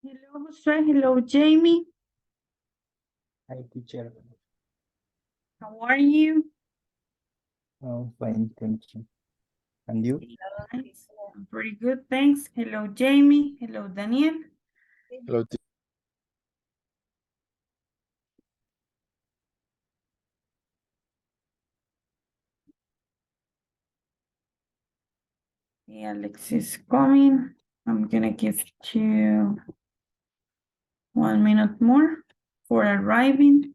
Hello, Jose. Hello, Jamie. Hi, teacher. How are you? Oh, fine, thank you. And you? Nice. I'm pretty good, thanks. Hello, Jamie. Hello, Daniel. Hello, Hey, Alex is coming. I'm gonna give you 1 minute more for arriving.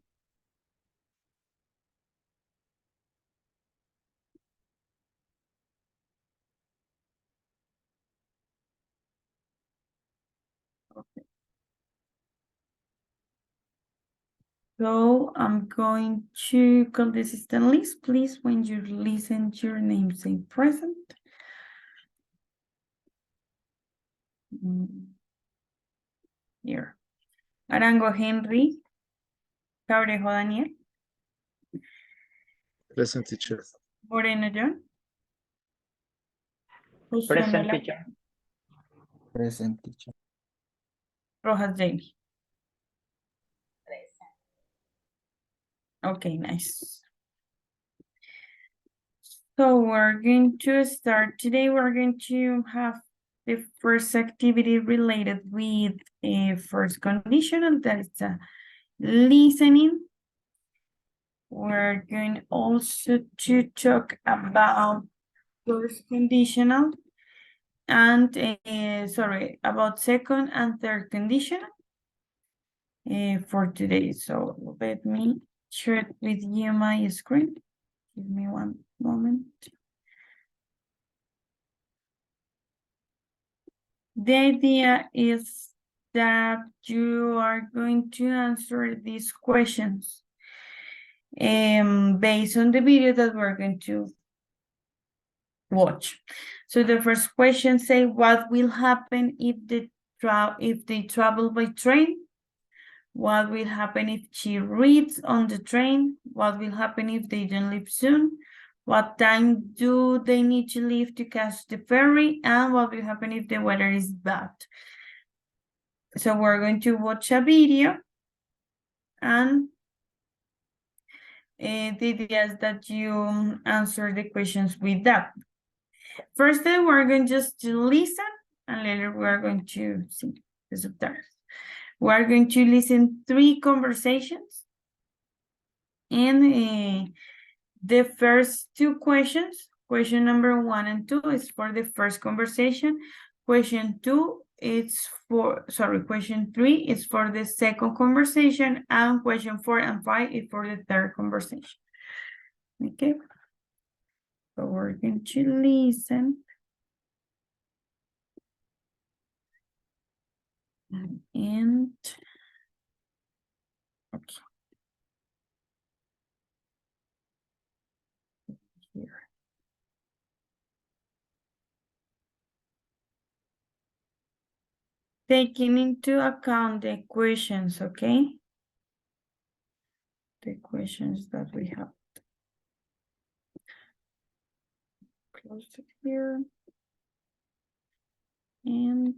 Okay. So I'm going to call the assistant list. Please, when you listen to your name, say present. Here. Arango Henry. Cabrejo Daniel. present teacher. Moreno John. Present teacher. Present teacher. Rojas Jamie. Okay, nice. So we're going to start today. We're going to have the first activity related with a first conditional, that is listening. We're going also to talk about first conditional and about second and third conditional for today. So let me share with you my screen. Give me one moment. The idea is that you are going to answer these questions based on the video that we're going to watch. So the first question say, what will happen if they travel by train? What will happen if she reads on the train? What will happen if they don't leave soon? What time do they need to leave to catch the ferry? And what will happen if the weather is bad? So we're going to watch a video, and the idea is that you answer the questions with that. First, we're going just to listen, and later we're going to see the subtitles. We're going to listen 3 conversations, and the first 2 questions, question number 1 and 2 is for the first conversation. Question 3 is for the second conversation, and question 4 and 5 is for the third conversation. Okay. So we're going to listen. And okay. Here. Taking into account the questions, okay? The questions that we have. Close it here. And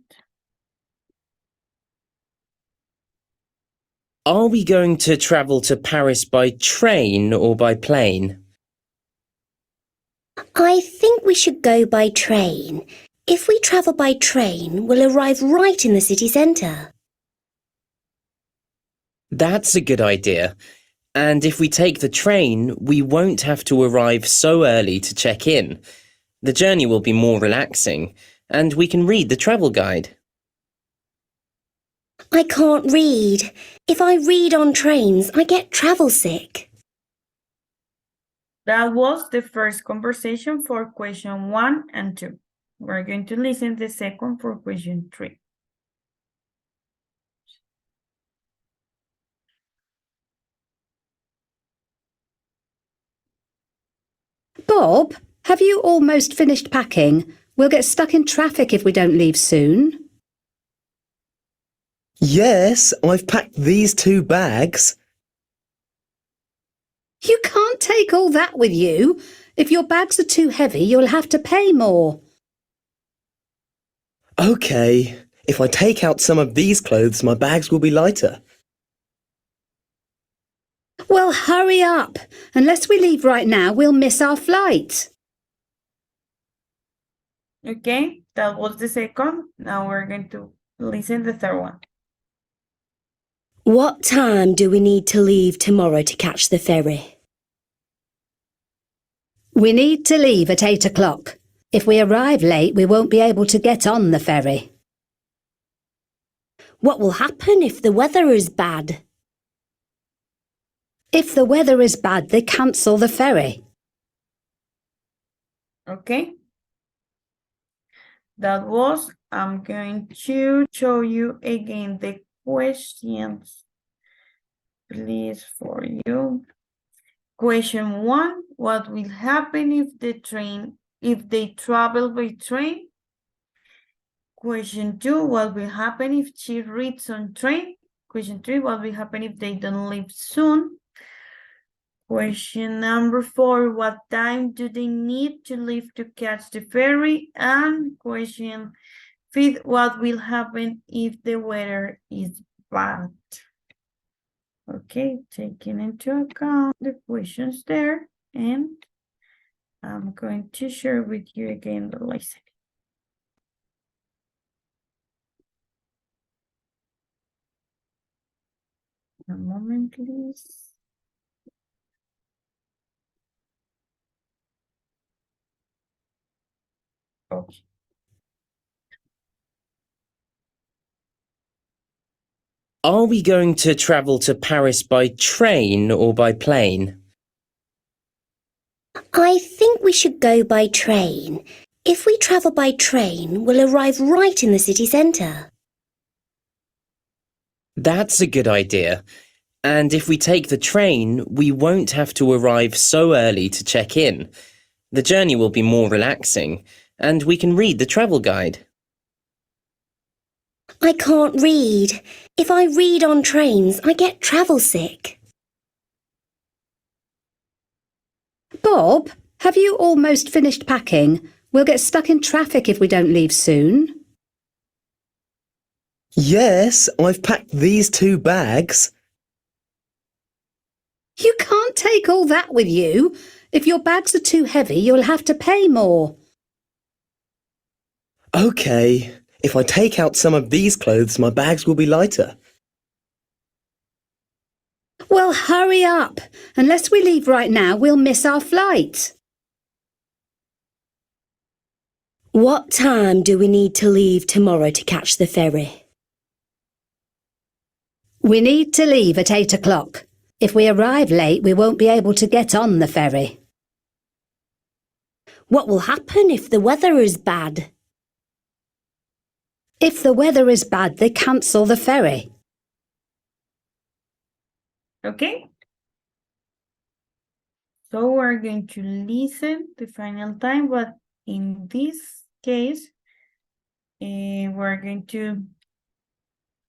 are we going to travel to Paris by train or by plane? I think we should go by train. If we travel by train, we'll arrive right in the city centre. That's a good idea. And if we take the train, we won't have to arrive so early to check in. The journey will be more relaxing, and we can read the travel guide. I can't read. If I read on trains, I get travel sick. that was the first conversation for question 1 and 2. We're going to listen the second for question 3. Bob, have you almost finished packing? We'll get stuck in traffic if we don't leave soon. Yes, I've packed these 2 bags. You can't take all that with you. If your bags are too heavy, you'll have to pay more. OK, If I take out some of these clothes, my bags will be lighter. Well, hurry up. Unless we leave right now, we'll miss our flight. Okay, that was the second. Now we're going to listen the third one. What time do we need to leave tomorrow to catch the ferry? We need to leave at 8 o'clock. If we arrive late, we won't be able to get on the ferry. What will happen if the weather is bad? If the weather is bad, they cancel the ferry. Okay. That was, I'm going to show you again the questions, please, for you. Question 1, what will happen if they travel by train? Question 2, what will happen if she reads on train? Question 3, what will happen if they don't leave soon? Question number 4, what time do they need to leave to catch the ferry? And question 5, what will happen if the weather is bad? Okay, taking into account the questions there, and I'm going to share with you again the lesson. A moment, please. Okay. Are we going to travel to Paris by train or by plane? I think we should go by train. If we travel by train, we'll arrive right in the city centre. That's a good idea. And if we take the train, we won't have to arrive so early to check in. The journey will be more relaxing, and we can read the travel guide. I can't read. If I read on trains, I get travel sick. Bob, have you almost finished packing? We'll get stuck in traffic if we don't leave soon. Yes, I've packed these 2 bags. You can't take all that with you. If your bags are too heavy, you'll have to pay more. Okay, if I take out some of these clothes, my bags will be lighter. Well, hurry up. Unless we leave right now, we'll miss our flight. What time do we need to leave tomorrow to catch the ferry? We need to leave at 8 o'clock. If we arrive late, we won't be able to get on the ferry. What will happen if the weather is bad? If the weather is bad, they cancel the ferry. Okay. So we're going to listen the final time, but in this case, we're going to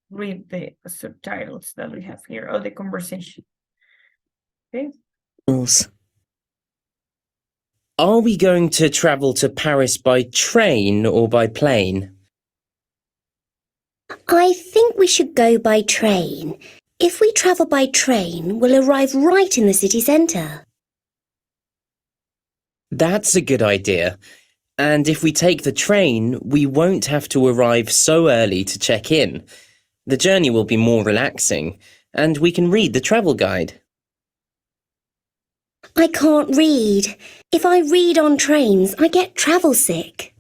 read the subtitles that we have here, or the conversation. Okay. Are we going to travel to Paris by train or by plane? I think we should go by train. If we travel by train, we'll arrive right in the city centre. That's a good idea. And if we take the train, we won't have to arrive so early to check in. The journey will be more relaxing, and we can read the travel guide. I can't read. If I read on trains, I get travel sick.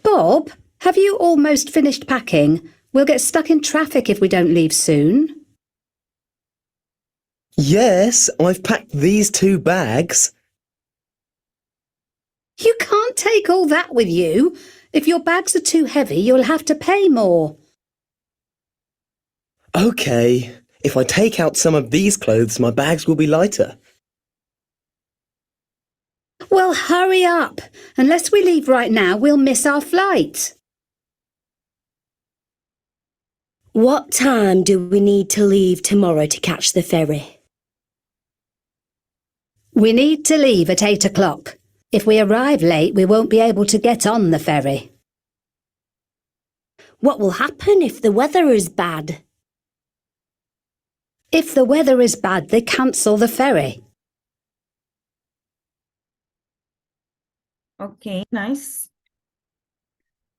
Bob, have you almost finished packing? We'll get stuck in traffic if we don't leave soon. Yes, I've packed these 2 bags. You can't take all that with you. If your bags are too heavy, you'll have to pay more. Okay, if I take out some of these clothes, my bags will be lighter. Well, hurry up. Unless we leave right now, we'll miss our flight. What time do we need to leave tomorrow to catch the ferry? We need to leave at 8 o'clock. If we arrive late, we won't be able to get on the ferry. What will happen if the weather is bad? If the weather is bad, they cancel the ferry. Okay, nice.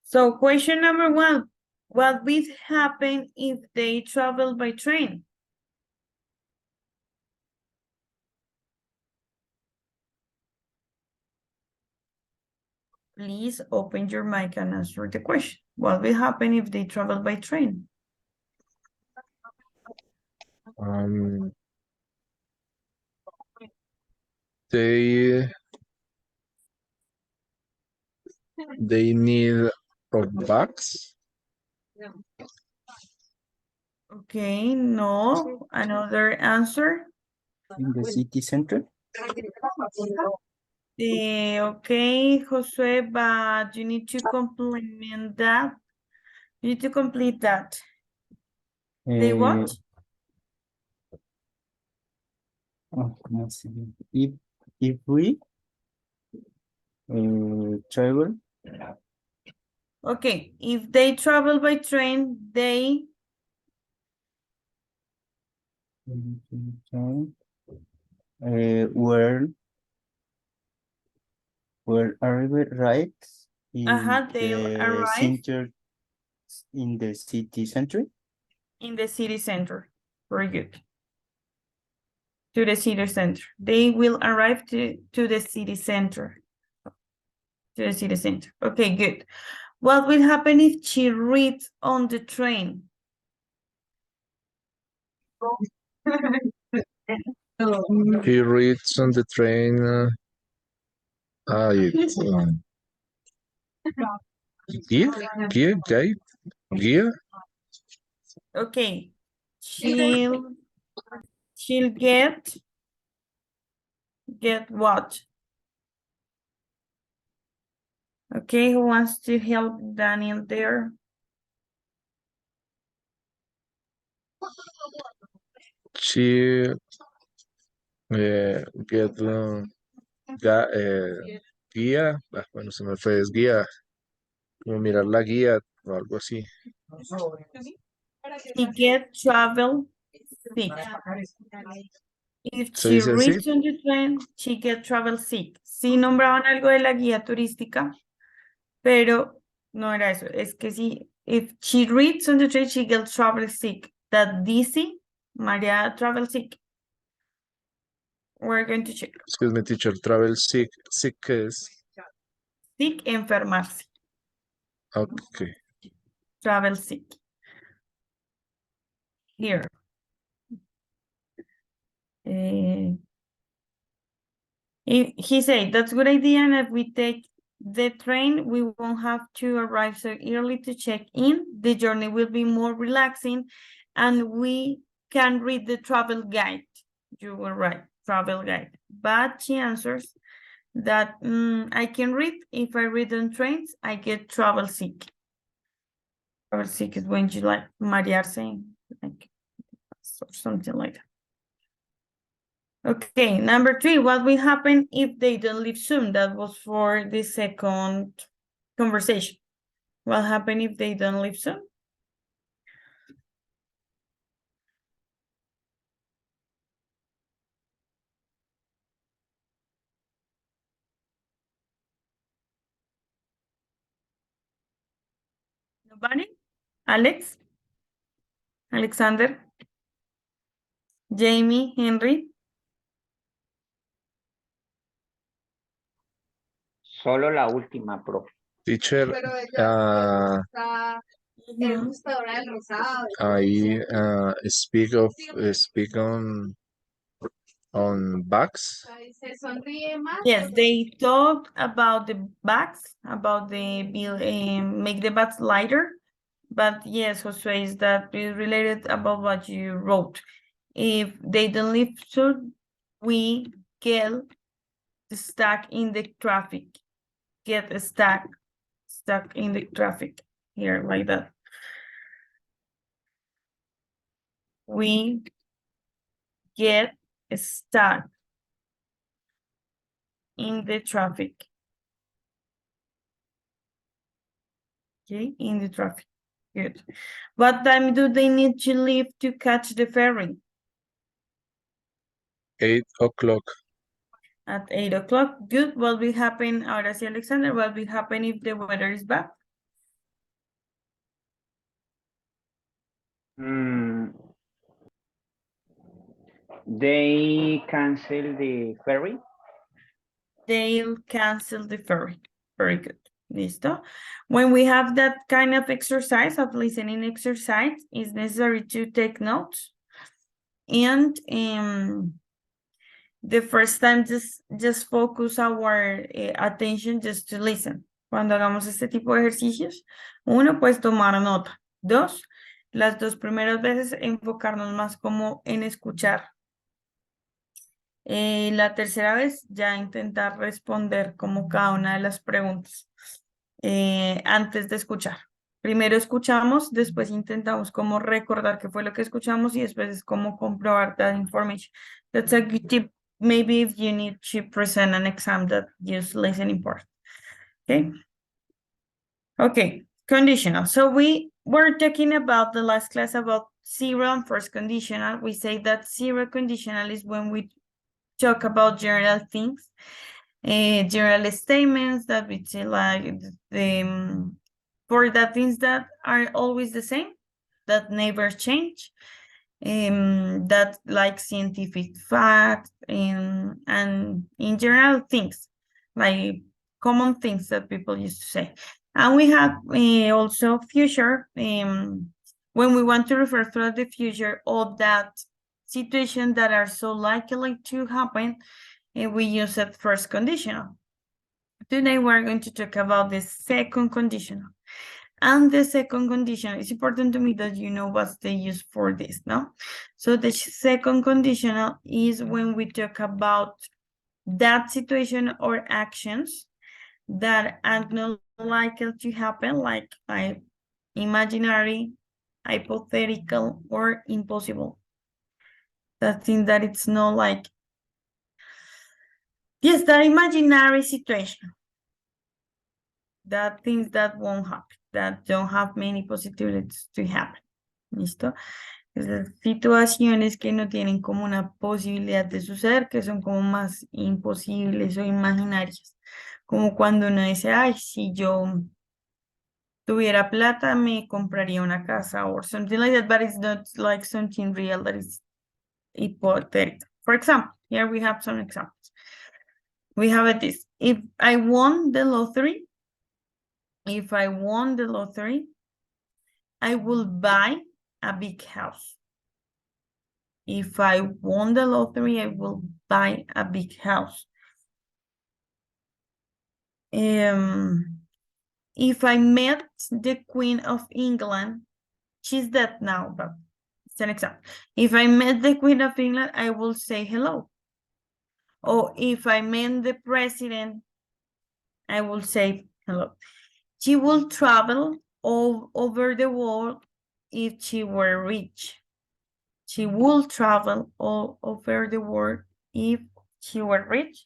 So question number 1, what will happen if they travel by train? Please open your mic and answer the question. What will happen if they travel by train? They need of bags. Okay, no. Another answer? In the city center? Okay, Josue, but you need to complement that. You need to complete that. They what? ¿Cómo así? If we travel Okay, if they travel by train, they were arrived right in they the arrive center in the city center. in the city center. Very good. To the city center. They will arrive to the city center. To the city center. Okay, good. What will happen if she reads on the train? He reads on the train. It's gear. Okay. She'll get what? Okay, who wants to help Daniel there? She get guía. Bueno, se me fue, es guía. Como mirar la guía o algo así. She get travel sick. If ¿Se she dice así? reads on the train, she get travel sick. Sí nombraban algo de la guía turística, pero no era eso. Es que sí, if she reads on the train, she gets travel sick. That dizzy, María travel sick. We're going to check. Excuse me, teacher. Travel sick. Sick es. Sick, enfermarse. Okay. Travel sick. Here. He said, that's a good idea, and if we take the train, we won't have to arrive so early to check in. The journey will be more relaxing, and we can read the travel guide. You were right, travel guide. But she answers that I can read. If I read on trains, I get travel sick. Travel sick is when you like marearse, like, or something like that. Okay, number 3, what will happen if they don't leave soon? That was for the second conversation. What happen if they don't leave soon? Nobody? Alex? Alexander? Jamie? Henry? Solo la última, profe. Teacher, Mhm. I speak on bags. Yes, they talk about the bags, about the make the bags lighter. But yes, Josue, is that is related about what you wrote. If they don't leave soon, we get stuck in the traffic. Get stuck in the traffic here like that. We get stuck in the traffic. Okay, in the traffic. Good. What time do they need to leave to catch the ferry? 8 o'clock. At 8 o'clock. Good. What will happen, ahora sí, Alexander, what will happen if the weather is bad? They cancel the ferry. They'll cancel the ferry. Very good. Listo. When we have that kind of exercise, of listening exercise, it's necessary to take notes. And the first time, just focus our attention just to listen. Cuando hagamos este tipo de ejercicios, uno, pues tomar nota. Dos, las dos primeras veces enfocarnos más como en escuchar. La tercera vez ya intentar responder como cada una de las preguntas antes de escuchar. Primero escuchamos, después intentamos como recordar qué fue lo que escuchamos y después es como comprobar that information. That's a good tip. Maybe if you need to present an exam that use listening part. Okay. Okay, conditional. So we were talking about the last class about zero and first conditional. We say that zero conditional is when we talk about general things, general statements that we say like for the things that are always the same, that never change, that like scientific fact, and in general things, like common things that people used to say. And we have also future, when we want to refer to the future or that situation that are so likely to happen, we use it first conditional. Today we're going to talk about the second conditional. And the second conditional, it's important to me that you know what's the use for this, no? So the second conditional is when we talk about that situation or actions that are not likely to happen, like imaginary, hypothetical, or impossible. That thing that it's not like, yes, that imaginary situation. That things that won't happen, that don't have many possibilities to happen. ¿Listo? Esas situaciones que no tienen como una posibilidad de suceder, que son como más imposibles o imaginarias. Como cuando uno dice, ay, si yo tuviera plata, me compraría una casa or something like that, but it's not like something real that is hypothetical. For example, here we have some examples. We have this. If I won the lottery, I will buy a big house. If I won the lottery, I will buy a big house. If I met the Queen of England, she's dead now, but it's an example. If I met the Queen of England, I will say hello. Or if I met the president, I will say hello. She will travel all over the world if she were rich. She will travel all over the world if she were rich.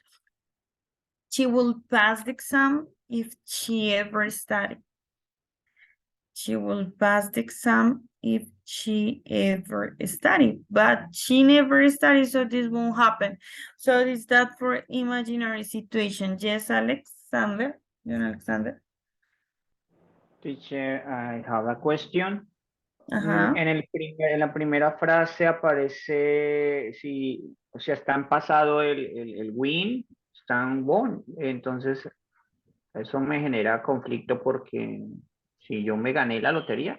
She will pass the exam if she ever studied. She will pass the exam if she ever studied, but she never studied, so this won't happen. So is that for imaginary situation? Yes, Alexander? Alexander? Teacher, I have a question. Ajá. En la primera frase aparece si, o sea, está en pasado el win, están won. Entonces, eso me genera conflicto porque si yo me gané la lotería,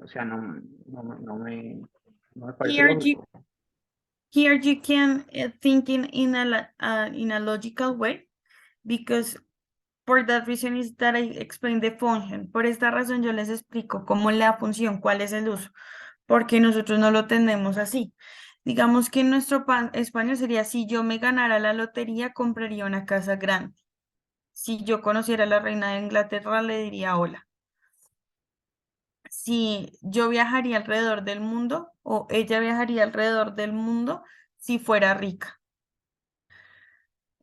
o sea, no me parece lógico. Here you can think in a logical way, because for that reason is that I explained the function. Por esta razón yo les explico cómo la función, cuál es el uso, porque nosotros no lo tenemos así. Digamos que en nuestro español sería, si yo me ganara la lotería, compraría una casa grande. Si yo conociera a la reina de Inglaterra, le diría hola. Si yo viajaría alrededor del mundo o ella viajaría alrededor del mundo si fuera rica.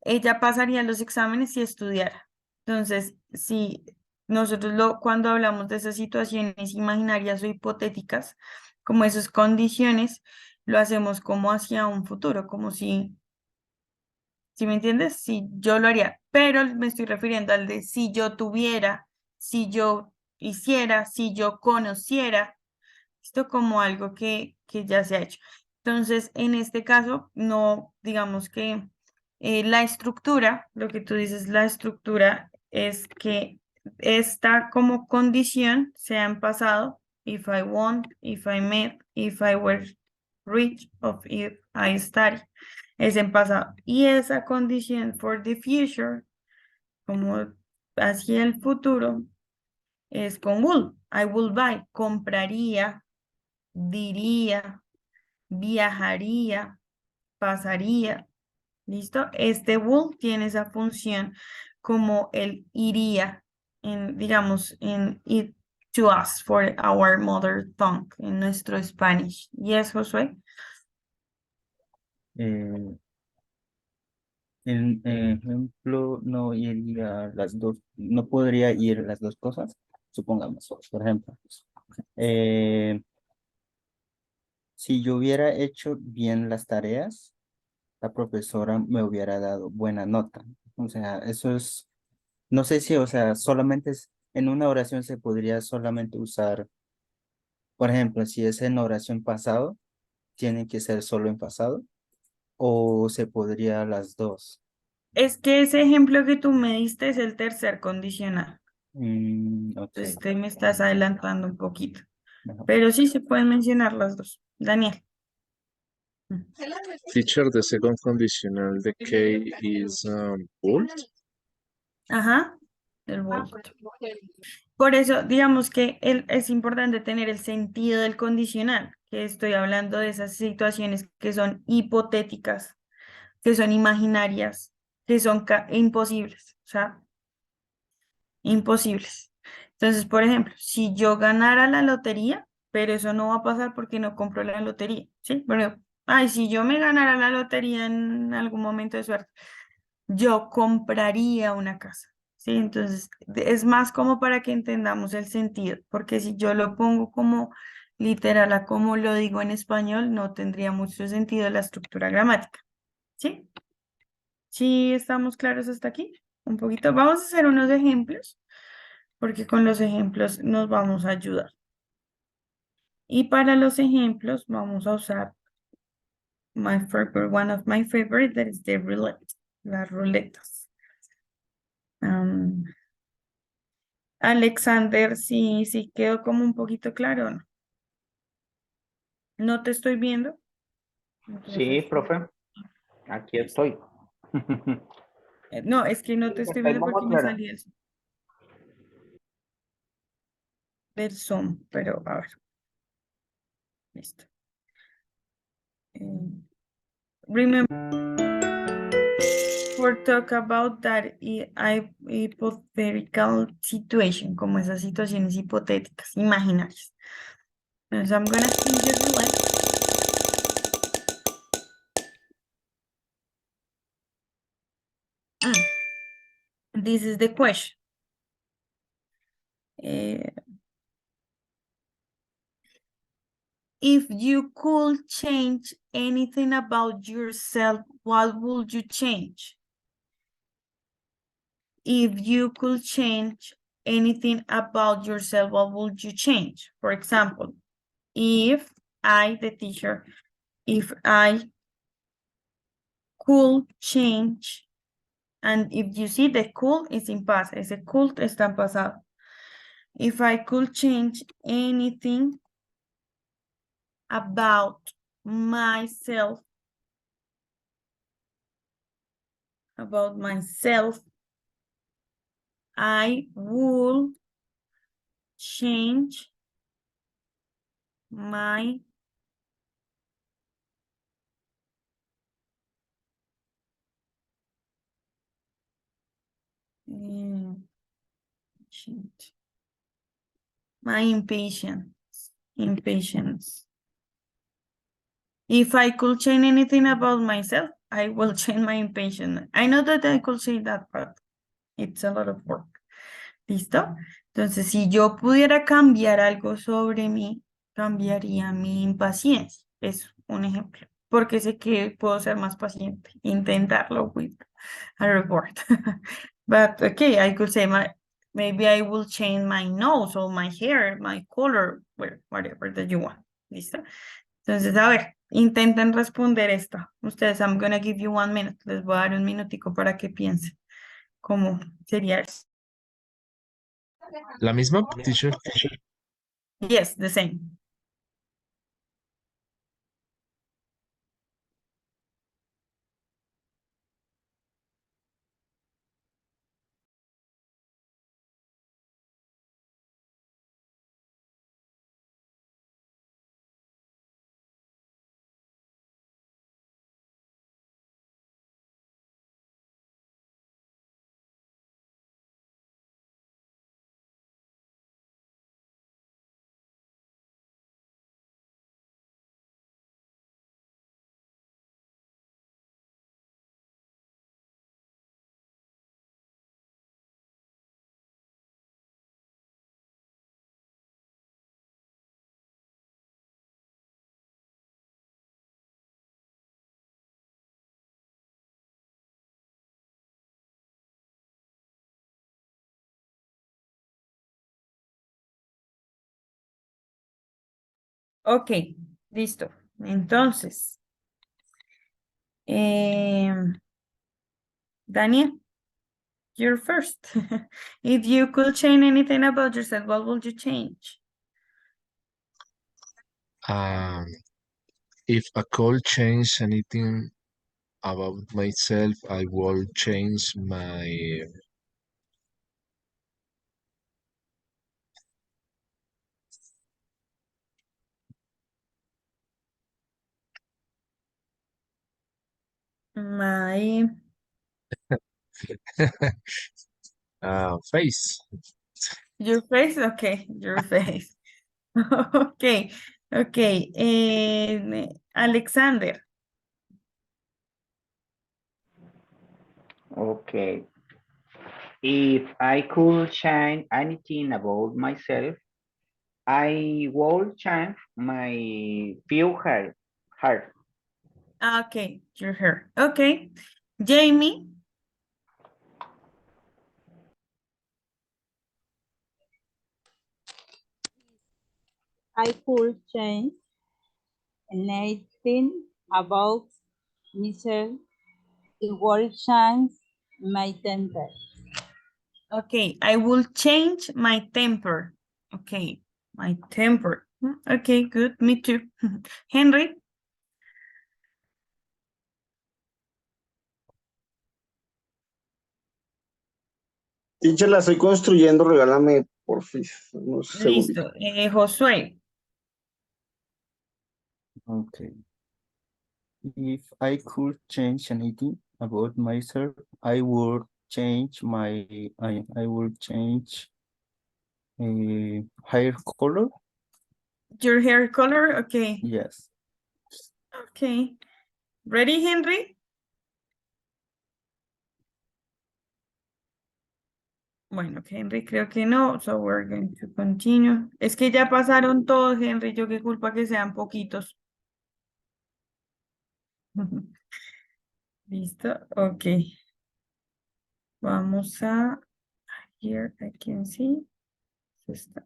Ella pasaría los exámenes si estudiara. Entonces, si nosotros cuando hablamos de esas situaciones imaginarias o hipotéticas, como esas condiciones, lo hacemos como hacia un futuro, como si me entiendes, si yo lo haría, pero me estoy refiriendo al de si yo tuviera, si yo hiciera, si yo conociera, esto como algo que ya se ha hecho. Entonces, en este caso, no, digamos que la estructura, lo que tú dices, la estructura es que esta como condición sea en pasado, if I want, if I met, if I were rich, of if I study, es en pasado. Y esa condición for the future, como hacia el futuro, es con will, I will buy, compraría, diría, viajaría, pasaría. ¿Listo? Este will tiene esa función como el iría, digamos, en it to us for our mother tongue, en nuestro Spanish. Yes, Josué. En ejemplo, no iría las dos, no podría ir las dos cosas, supongamos, por ejemplo. Si yo hubiera hecho bien las tareas, la profesora me hubiera dado buena nota. O sea, eso es, no sé si, o sea, solamente es, en una oración se podría solamente usar, por ejemplo, si es en oración pasado, tiene que ser solo en pasado, o se podría las dos. Es que ese ejemplo que tú me diste es el tercer condicional. Ok, Entonces te me estás adelantando un poquito. mejor. Pero sí se pueden mencionar las dos. Daniel. Teacher, the second conditional, the K is bold. Ajá. El bold. Por eso, digamos que es importante tener el sentido del condicional, que estoy hablando de esas situaciones que son hipotéticas, que son imaginarias, que son imposibles, o sea, imposibles. Entonces, por ejemplo, si yo ganara la lotería, pero eso no va a pasar porque no compro la lotería, ¿sí? Pero, ay, si yo me ganara la lotería en algún momento de suerte, yo compraría una casa, ¿sí? Entonces, es más como para que entendamos el sentido, porque si yo lo pongo como literal a como lo digo en español, no tendría mucho sentido la estructura gramática, ¿sí? ¿Sí estamos claros hasta aquí? Un poquito. Vamos a hacer unos ejemplos, porque con los ejemplos nos vamos a ayudar. Y para los ejemplos vamos a usar one of my favorite, that is the roulette, las ruletas. Alexander, sí quedó como un poquito claro, ¿no? No te estoy viendo. Sí, Entonces, profe, aquí listo. estoy. No, es que no te Sí, estoy estáis viendo más porque me clara. salía del Zoom, pero a ver. Listo. Remember, we're talk about that hypothetical situation, como esas situaciones hipotéticas, imaginarias. Entonces, I'm gonna spin the roulette. This is the question. If you could change anything about yourself, what would you change? If you could change anything about yourself, what would you change? For example, if I, the teacher, if I could change, and if you see the could is in past, ese could está en pasado. If I could change anything about myself, I will change my change my impatience. If I could change anything about myself, I will change my impatience. I know that I could say that, but it's a lot of work. ¿Listo? Entonces, si yo pudiera cambiar algo sobre mí, cambiaría mi impaciencia. Es un ejemplo. Porque sé que puedo ser más paciente. Intentarlo with a reward. But okay, I could say maybe I will change my nose or my hair, my color, whatever that you want. ¿Listo? Entonces, a ver, intenten responder esto. Ustedes, I'm gonna give you 1 minute. Les voy a dar un minutico para que piensen cómo sería eso. La misma, teacher. Yes, the same. Ok, listo. Entonces, Daniel, you're first. If you could change anything about yourself, what would you change? If I could change anything about myself, I will change My, face. your face? Okay, your face. Okay, okay. Alexander, Okay. If I could change anything about myself, I would change my few hair. okay, your hair. Okay, Jamie, I could change anything about myself. It would change my temper. okay, I will change my temper. Okay, my temper. Okay, good, me too. Henry, Teacher, la estoy construyendo, regálame porfis unos segunditos. listo. Josué, Okay. If I could change anything about myself, I would change I would change hair color. your hair color. Okay, Yes. okay. Ready, Henry? Bueno, Henry creo que no, so we're going to continue. Es que ya pasaron todos, Henry, yo qué culpa que sean poquitos. Listo, ok. Vamos a, here I can see. Está.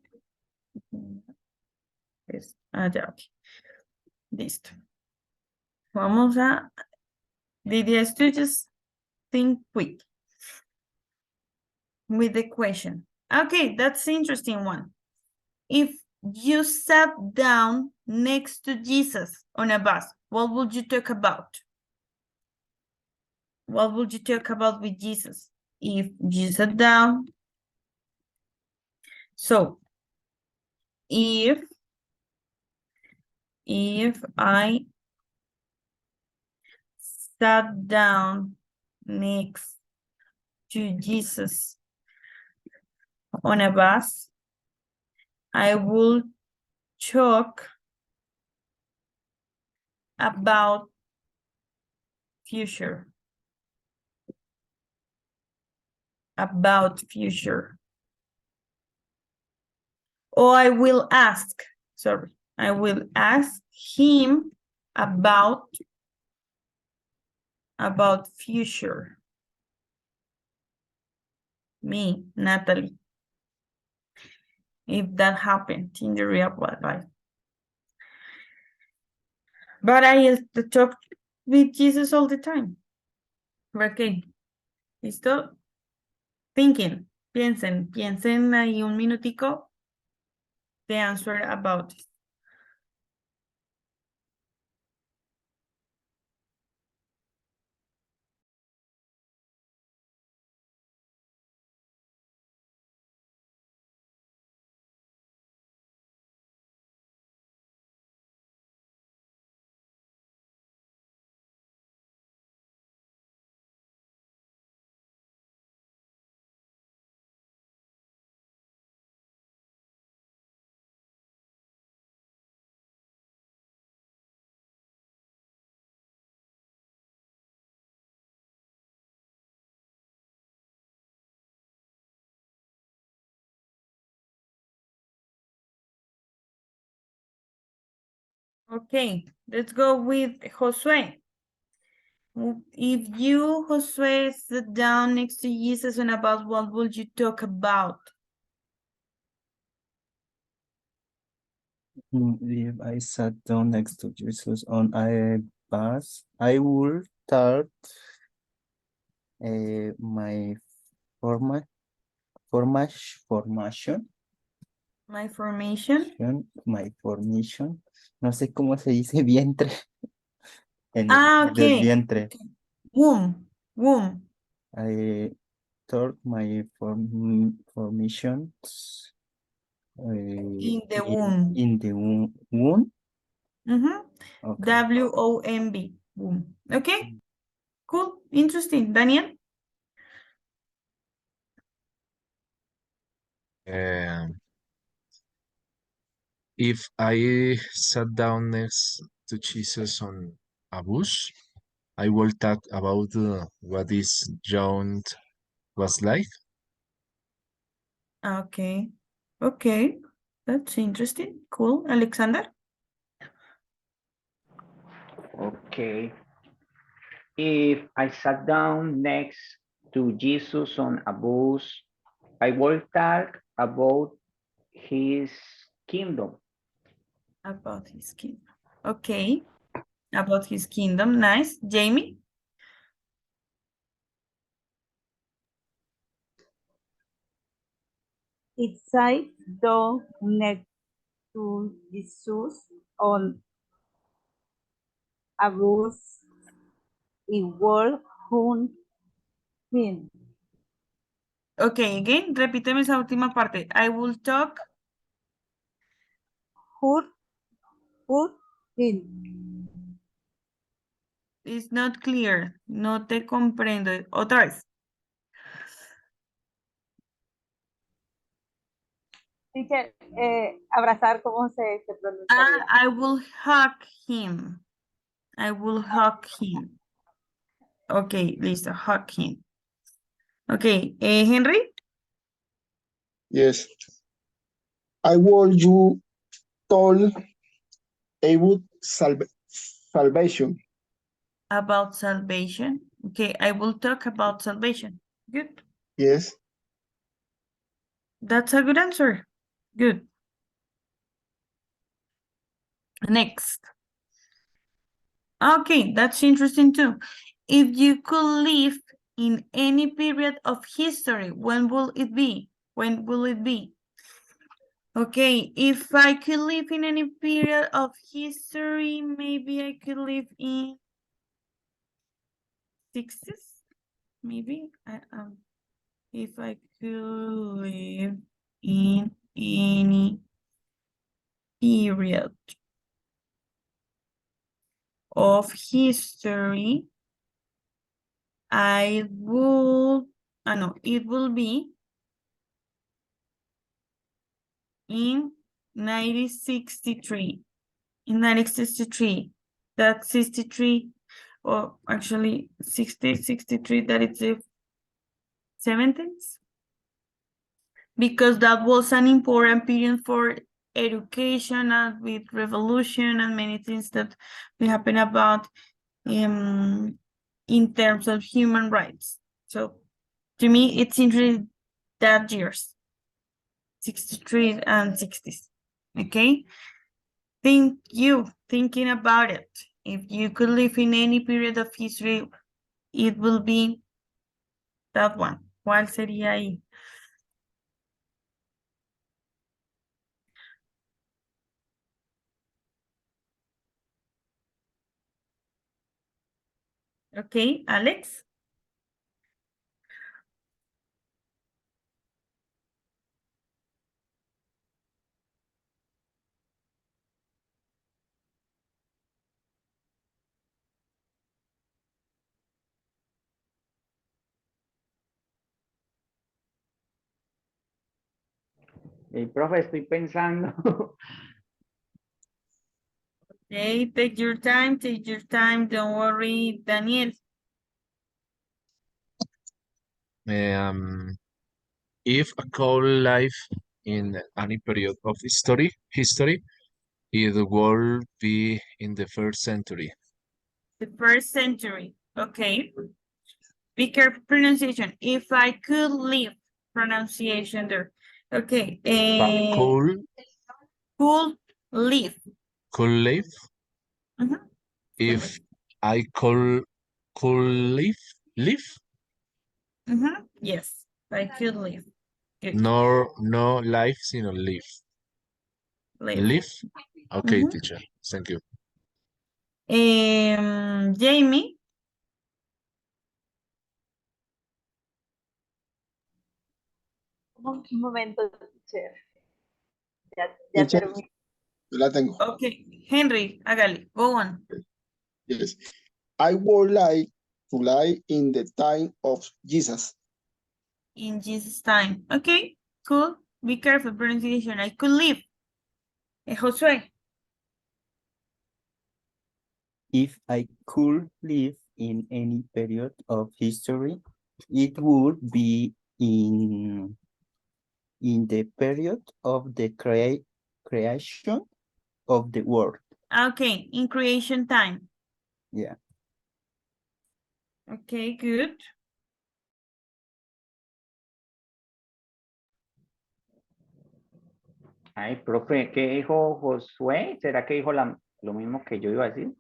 Ya, ok. Listo. Vamos a, the idea is to just think quick with the question. Okay, that's the interesting one. If you sat down next to Jesus on a bus, what would you talk about? What would you talk about with Jesus? If you sat down. So, if I sat down next to Jesus on a bus, I will talk about future. About future. Or I will ask, sorry, I will ask him about future. Me, Natalie. If that happened in the real life. But I used to talk with Jesus all the time. Okay. ¿Listo? Thinking. Piensen ahí un minutico. The answer about it. Okay, let's go with Josue. If you, Josue, sit down next to Jesus and about what would you talk about? If I sat down next to Jesus on a bus, I would start my formation. My formation. My formation. No sé cómo se dice vientre. En el Okay. vientre. Womb. I start my formations In the womb. in the womb. Okay. W-O-M-B. Womb. Okay. Cool. Interesting. Daniel? If I sat down next to Jesus on a bus, I will talk about what this joint was like. Okay. Okay. That's interesting. Cool. Alexander? Okay. If I sat down next to Jesus on a bus, I will talk about his kingdom. About his kingdom. Okay. About his kingdom. Nice. Jamie? If I down next to Jesus on a bus, it will hunt him. Okay, again, repíteme esa última parte. I will talk. Hunt him. It's not clear. No te comprendo. Otra vez. Teacher, abrazar, ¿cómo se pronuncia? I will hug him. I will hug him. Okay, listo. Hug him. Okay, Henry? Yes. I will you told about salvation. About salvation. Okay, I will talk about salvation. Good. Yes. That's a good answer. Good. Next. Okay, that's interesting too. If you could live in any period of history, when will it be? When will it be? Okay, if I could live in any period of history, maybe I could live in 60s, maybe. If I could live in any period of history, I would, no, it will be in 1963. In 1963, that's 63, or actually 60, 63, that is the 70s. because that was an important period for education and with revolution and many things that will happen about in terms of human rights. So to me, it's interesting that years, 63 and 60s. Okay. Thinking about it. If you could live in any period of history, it will be that one. ¿Cuál sería ahí? Okay, Alex. Profe, estoy pensando. Okay, take your time, don't worry, Daniel. If a cold life in any period of history, it will be in the first century. The first century, okay. Be careful pronunciation. If I could live, pronunciation there. Okay, Cold could live. live. Mhm. If I could live. Yes, I could live. Good. No life, sino live. Live. Live? Okay, Mhm. teacher. Thank you. Jamie. Un momento, teacher. Ya Teacher, terminé. yo la tengo. Okay, Henry, hágale, go on. Yes. I would like to lie in the time of Jesus. In Jesus' time. Okay, cool. Be careful pronunciation. I could live. Josué. If I could live in any period of history, it would be in the period of the creation of the world. Okay, in creation time. Yeah. Okay, good. Ay, profe, ¿qué dijo Josué? ¿Será que dijo lo mismo que yo iba a decir?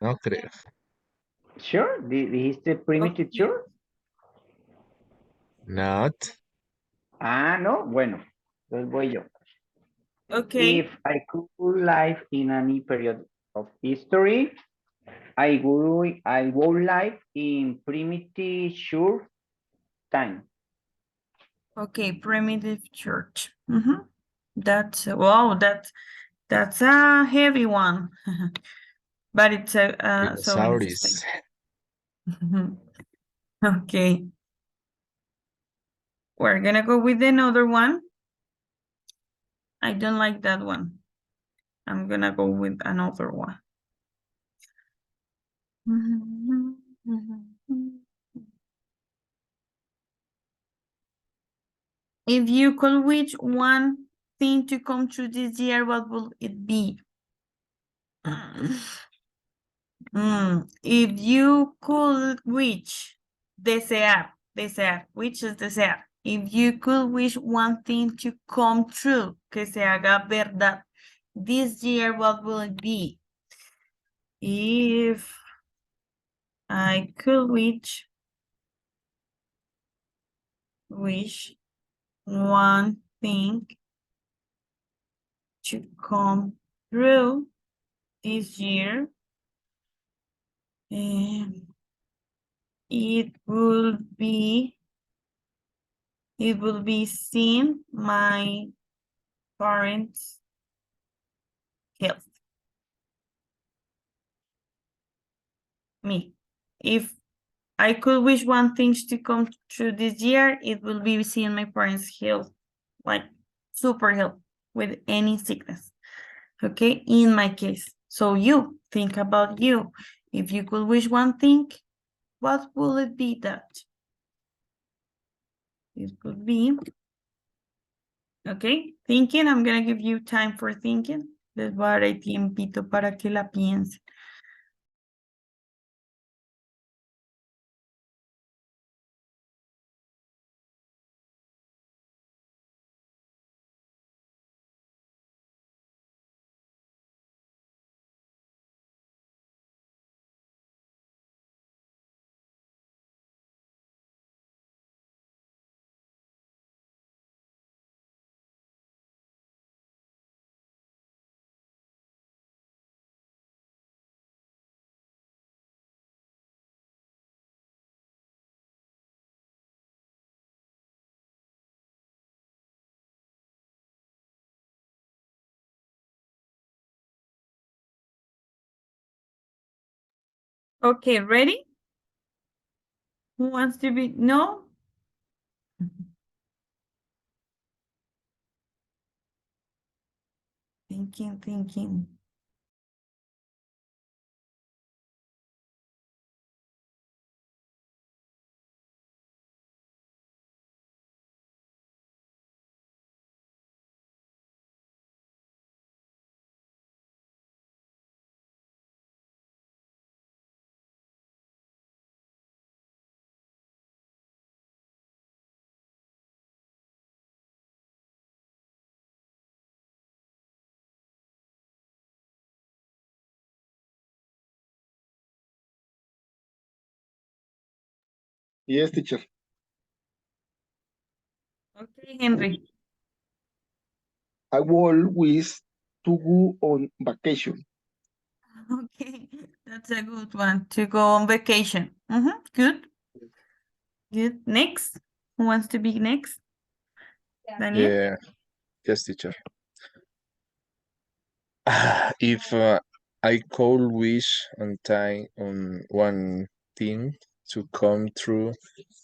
No creo. Sure, dijiste primitive Okay. sure. Not. Ah, no, bueno, entonces voy yo. Okay. If I could live in any period of history, I would live in primitive sure time. Okay, primitive church. That's wow, that's a heavy one. But it's so interesting. Okay. We're gonna go with another one. I don't like that one. I'm gonna go with another one. If you could wish one thing to come true this year, what will it be? If you could wish, desear, which is desear. If you could wish one thing to come true, que se haga verdad, this year, what will it be? If I could wish one thing to come true this year, it will be seeing my parents' health. Me. If I could wish one thing to come true this year, it will be seeing my parents' health, like super health with any sickness. Okay, in my case. So you think about you. If you could wish one thing, what will it be that? This could be. Okay, thinking, I'm gonna give you time for thinking. Les voy a dar el tiempito para que la piensen. Okay, ready? Who wants to be, no? Thinking. Yes, teacher. Okay, Henry. I always to go on vacation. Okay, that's a good one to go on vacation. Good. Good. Next. Who wants to be next? Daniel? Yeah, yes, teacher. If I could wish on time on one thing to come true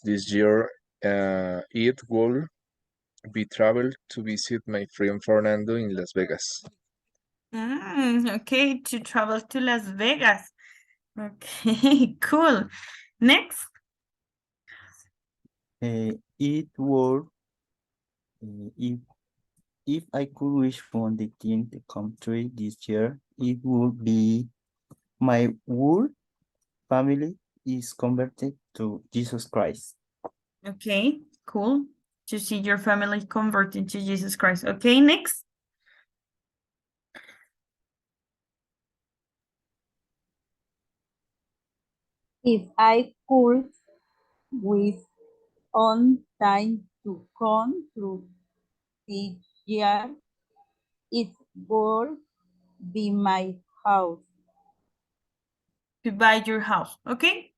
this year, it will be travel to visit my friend Fernando in Las Vegas. Okay, to travel to Las Vegas. Okay, cool. Next. It would, if I could wish for the thing to come true this year, it would be my whole family is converted to Jesus Christ. Okay, cool. To see your family converted to Jesus Christ. Okay, next. If I could with on time to come through this year, it would be my house. To buy your house. Okay,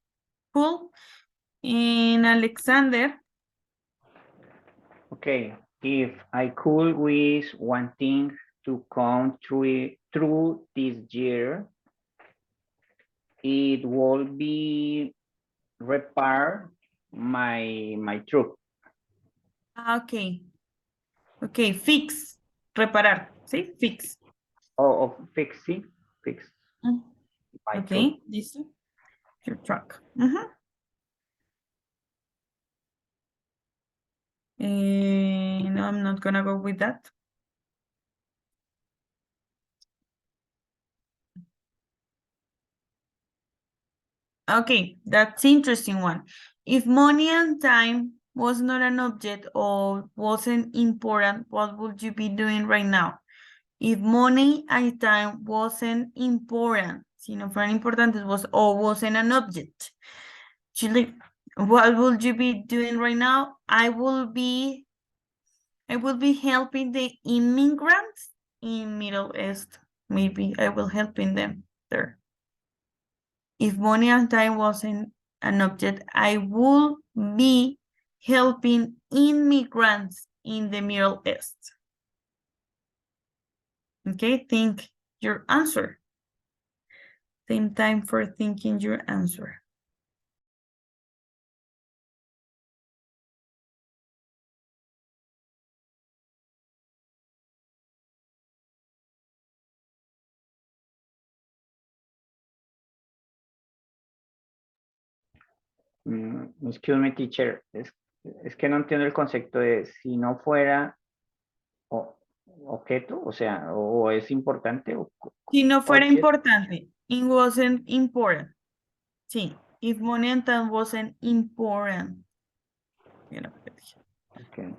cool. And Alexander. Okay, if I could wish one thing to come through this year, it would be repair my truck. Okay. Okay, fix. Reparar. ¿Sí? Fix. Or fix Mm. my truck. Okay, listo. Your truck. No, I'm not gonna go with that. Okay, that's interesting one. If money and time was not an object or wasn't important, what would you be doing right now? If money and time wasn't important, si no fueran importantes, wasn't an object. Actually, what would you be doing right now? I will be helping the immigrants in Middle East. Maybe I will helping them there. If money and time wasn't an object, I would be helping immigrants in the Middle East. Okay, think your answer. Same time for thinking your answer. Excuse me, teacher. Es que no entiendo el concepto de si no fuera objeto, o sea, o es importante o Si no fuera cualquier. importante, it wasn't important. Sí, if money and time wasn't important. Mira, lo que dije. Okay.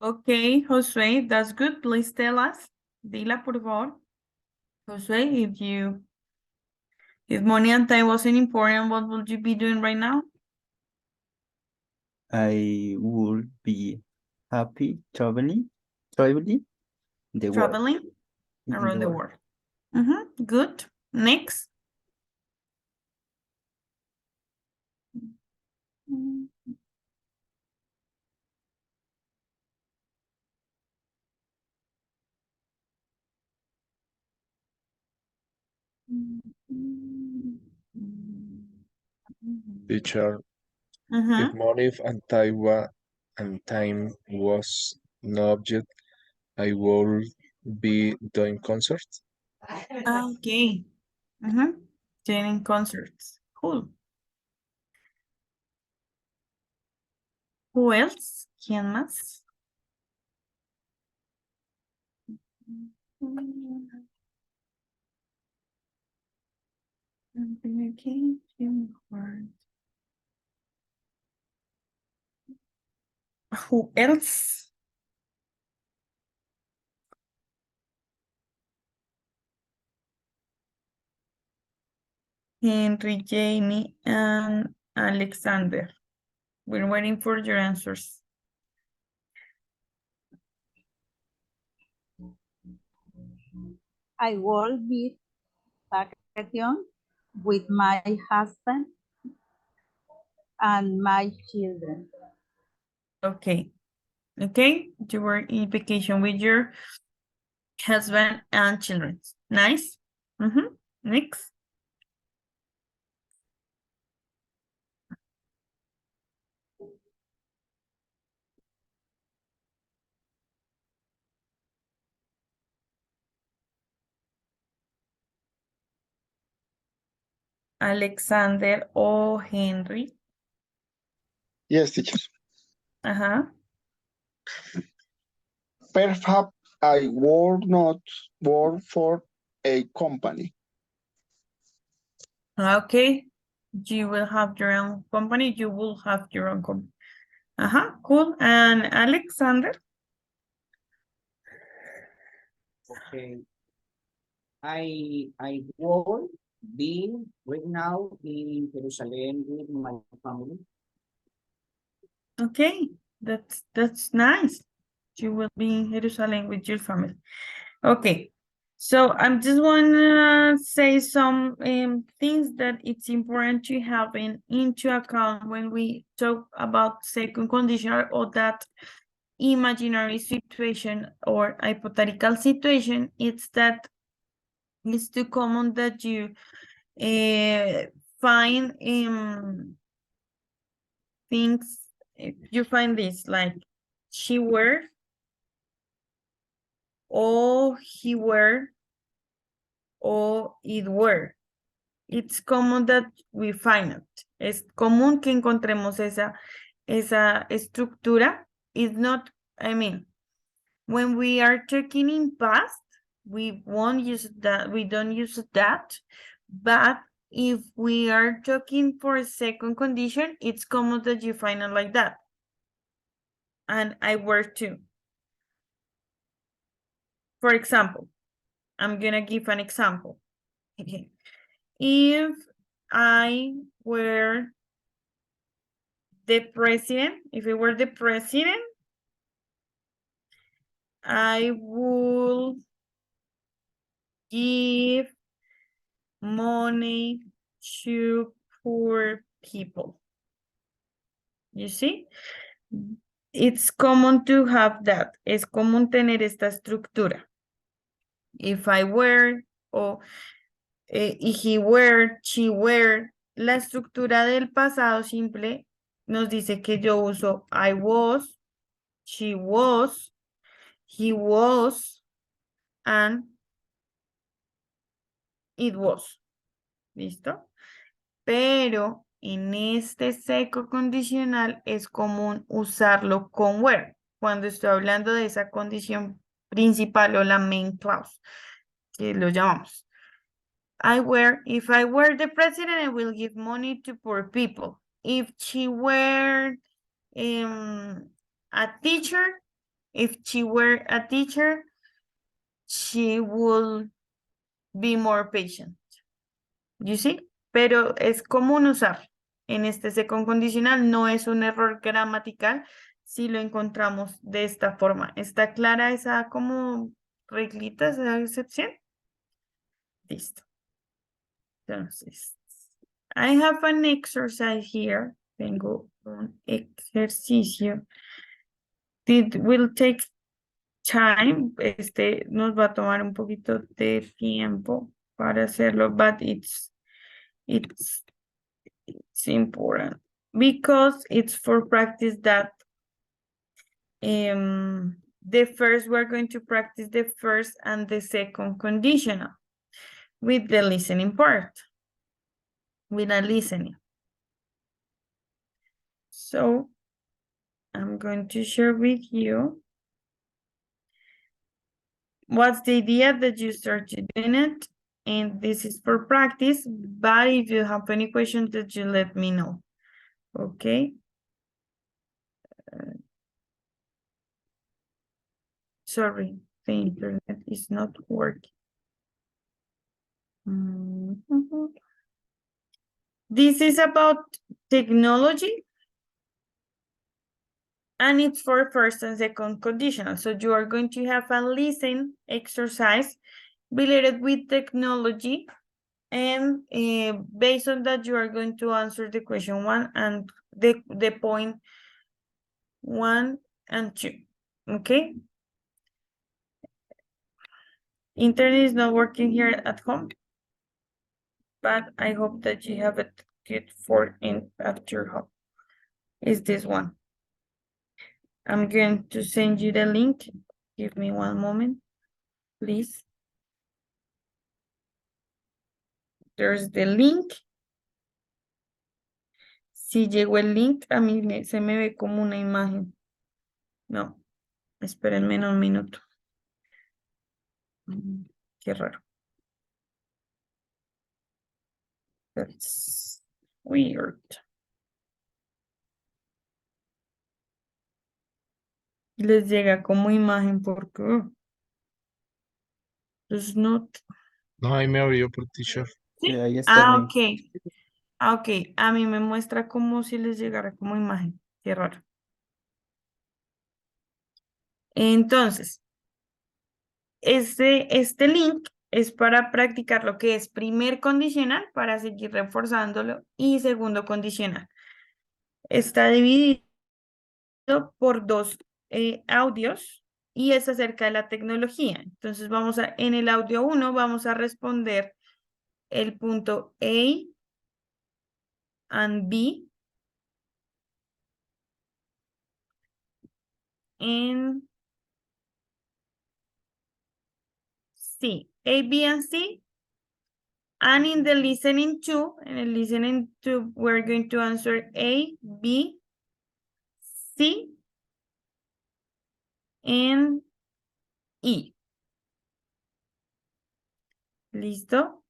Okay, Josué, that's good. Please tell us. Dila, por favor. Josué, if money and time wasn't important, what would you be doing right now? I would be happy traveling the world. Traveling in around the world. world. Good. Next. Teacher, if Uh-huh. money and time was an object, I would be doing concerts. Okay. Attending concerts. Cool. Who else? ¿Quién más? Who else? Henry, Jamie, and Alexander. We're waiting for your answers. I will be vacation with my husband and my children. Okay. Okay. You were in vacation with your husband and children. Nice. Next. Alexander o Henry. Yes, teacher. Ajá. Perhaps I would not work for a company. Okay. You will have your own company. You will have your own company. Cool. And Alexander? Okay. I will be right now in Jerusalem with my family. Okay. That's nice. You will be in Jerusalem with your family. Okay. So I'm just wanna say some things that it's important to have into account when we talk about second condition or that imaginary situation or hypothetical situation. It's that it's too common that you find things, you find this like she were or he were or it were. It's common that we find it. Es común que encontremos esa estructura. It's not, I mean, when we are talking in past, we won't use that, we don't use that. But if we are talking for a second condition, it's common that you find it like that. And I were too. For example, I'm gonna give an example. If I were the president, if I were the president, I would give money to poor people. You see? It's common to have that. Es común tener esta estructura. If I were, o he were, she were, la estructura del pasado simple nos dice que yo uso I was, she was, he was, and it was. ¿Listo? Pero en este seco condicional es común usarlo con were, cuando estoy hablando de esa condición principal o la main clause, que lo llamamos. If I were the president, I will give money to poor people. If she were a teacher, she would be more patient. You see? Pero es común usar en este second condicional, no es un error gramatical si lo encontramos de esta forma. ¿Está clara esa como reglita, esa excepción? Listo. Entonces, I have an exercise here. Tengo un ejercicio. It will take time. Este nos va a tomar un poquito de tiempo para hacerlo, but it's important because it's for practice that we're going to practice the first and the second conditional with the listening part, with a listening. So I'm going to share with you what's the idea that you start doing it. And this is for practice, but if you have any questions, that you let me know. Okay. Sorry, the internet is not working. This is about technology. And it's for first and second conditional. So you are going to have a listen exercise related with technology. And based on that, you are going to answer the question 1 and the point 1 and 2. Okay. Internet is not working here at home, but I hope that you have it good for at your home. Is this one. I'm going to send you the link. Give me one moment, please. There's the link. Si llegó el link, a mí se me ve como una imagen. No, espérenme un minuto. Qué raro. That's weird. Les llega como imagen porque it's not. No, ahí me abrió por teacher. Sí, ahí está el link. Ok. Ok, a mí me muestra como si les llegara como imagen. Qué raro. Entonces, este link es para practicar lo que es primer condicional para seguir reforzándolo y segundo condicional. Está dividido por dos audios y es acerca de la tecnología. Entonces en el audio 1 vamos a responder el punto A and B en C. A, B, and C. And in the listening to, we're going to answer A, B, C, and E. ¿Listo?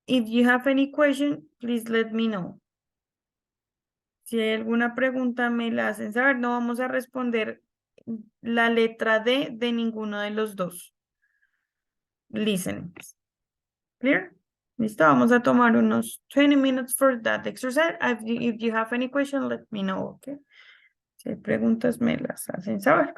If you have any question, please let me know. Si hay alguna pregunta, me la hacen saber. No vamos a responder la letra D de ninguno de los dos. listenings. Clear? Listo, vamos a tomar unos 20 minutes for that exercise. If you have any question, let me know, okay? Si hay preguntas, me las hacen saber.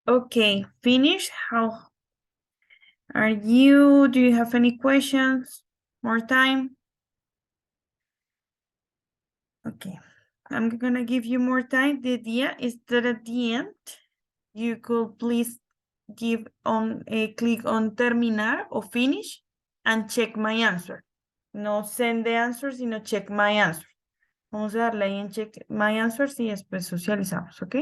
Okay, finish. How are you? Do you have any questions? More time? Okay, I'm gonna give you more time. The idea is that at the end, you could please give on a click on terminar or finish and check my answer. No send the answer, sino check my answer. Vamos a darle ahí en check my answers y después socializamos, ¿ok?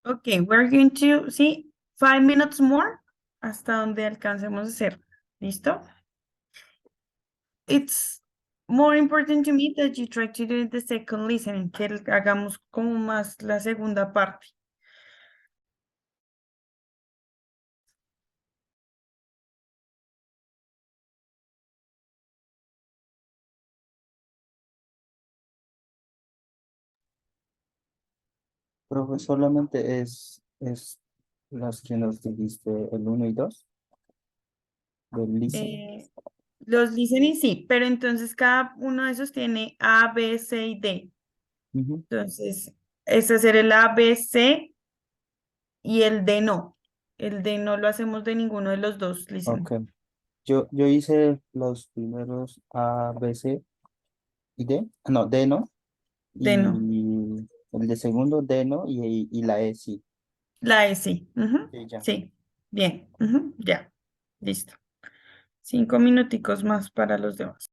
Okay, we're going to see 5 minutes more hasta donde alcancemos a hacer. ¿Listo? It's more important to me that you try to do the second listening, que hagamos como más la segunda parte. Profe, solamente es las que nos dijiste, el 1 y 2 del listening. Los listening sí, pero entonces cada uno de esos tiene A, B, C y D. Ujú. Entonces, es hacer el A, B, C y el D no. El D no lo hacemos de ninguno de los dos listening. Ok. Yo hice los primeros A, B, C y D. No, D no. D no. Y el de segundo D no. Y la E sí. La E sí. Ujú, Sí, ya. sí. Bien. Ujú, ya. Listo. 5 minuticos más para los demás.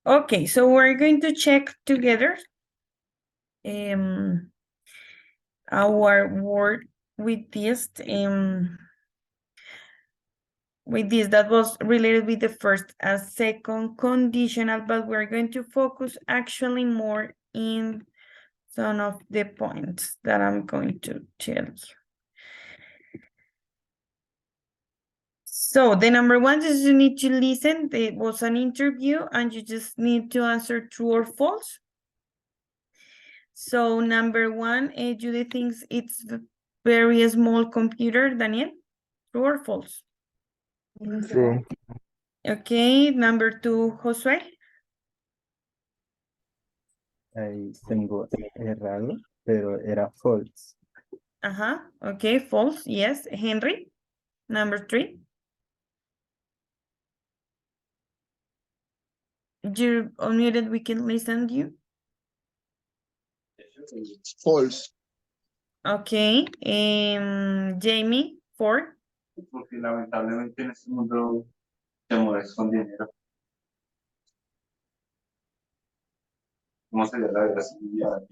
Okay, so we're going to check together our word with this that was related with the first and second conditional, but we're going to focus actually more in some of the points that I'm going to tell you. So the number one is you need to listen. It was an interview and you just need to answer true or false. So number one, Judy thinks it's a very small computer. Daniel, true or false? True. Okay, number two, Josué. Ahí tengo errado, pero era false. Okay, false, yes. Henry, number three. You're unmuted, we can listen to you. False. Okay, Jamie, four. Porque lamentablemente en este mundo te mueves con dinero. ¿Cómo sería la vida sin dinero?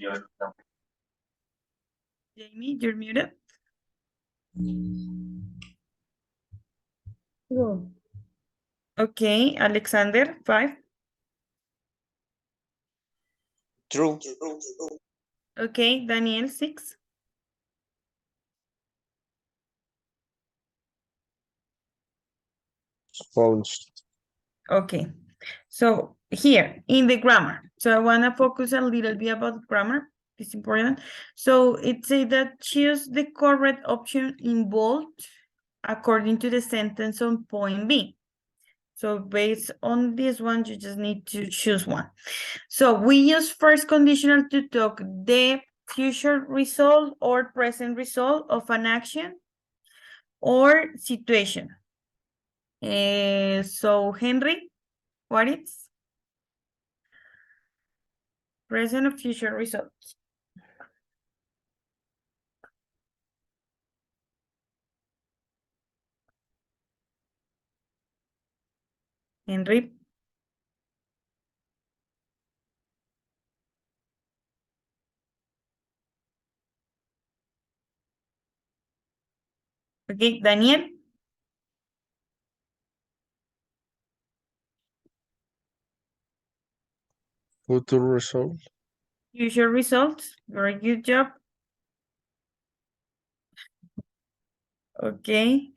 Jamie, you're muted. Okay, Alexander, five. True. Okay, Daniel, six. False. Okay, so here in the grammar, so I want to focus a little bit about grammar. It's important. So it says that choose the correct option in bold according to the sentence on point B. So based on this one, you just need to choose one. So we use first conditional to talk the future result or present result of an action or situation. So Henry, what is present or future results? Henry. Okay, Daniel. Future result. Future results. Very good job. Okay.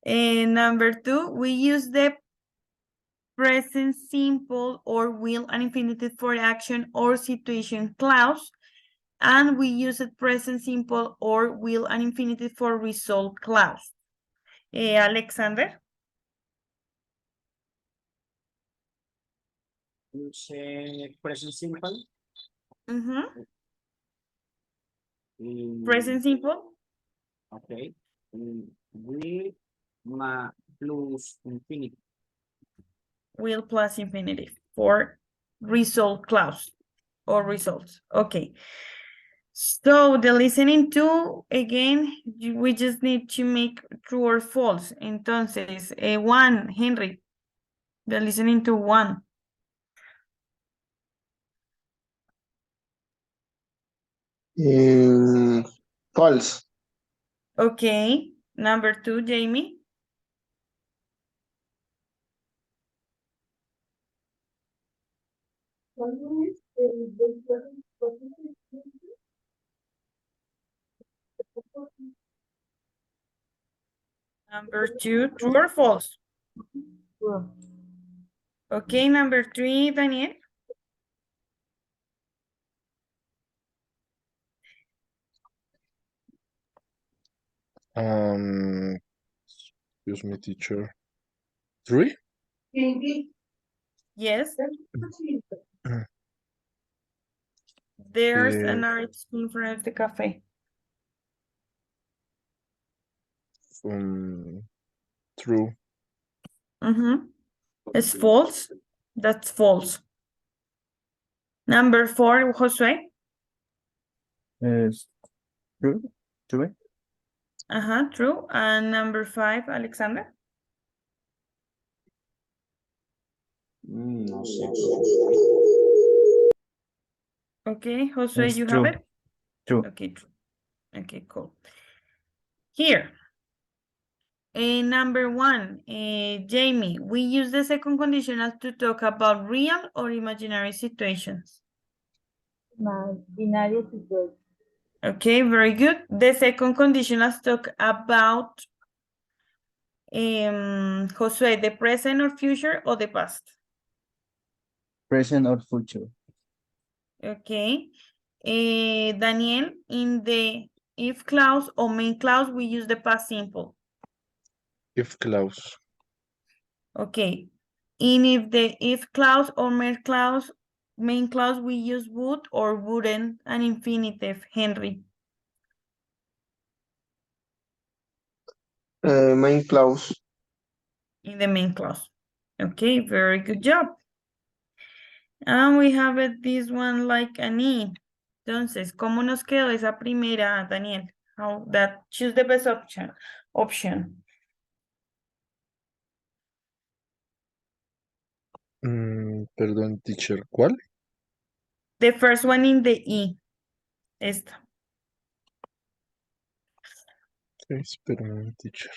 And number two, we use the present simple or will and infinitive for action or situation clause. And we use it present simple or will and infinitive for result clause. Alexander. Use present simple. Present simple. Okay. Will plus infinitive. Will plus infinitive for result clause or results. Okay. So the listening to, again, we just need to make true or false. Entonces, one, Henry, the listening to one. False. Okay. Number two, Jamie. Number two, true or false? True. Okay, number three, Daniel. Excuse me, teacher. Three? Yes. There's Eh, an art in front of the cafe. True. It's false. That's false. Number four, Josué. Es true. True. True. And number five, Alexander. No sé. Okay, Josue, It's you true. have it? True. Okay, true. Okay, cool. Here. Number one, Jamie, we use the second conditional to talk about real or imaginary situations. Imaginary situation. Okay, very good. The second conditional talk about Josue, the present or future or the past. Present or future. Okay. Daniel, in the if clause or main clause, we use the past simple. If clause. Okay. And if the if clause or main clause, we use would or wouldn't, an infinitive, Henry. Main clause. In the main clause. Okay, very good job. And we have it, this one like an E. Entonces, ¿cómo nos quedó esa primera, Daniel? How that, choose the best option. Perdón, teacher, ¿cuál? The first one in the E. Esta. Espérame, teacher.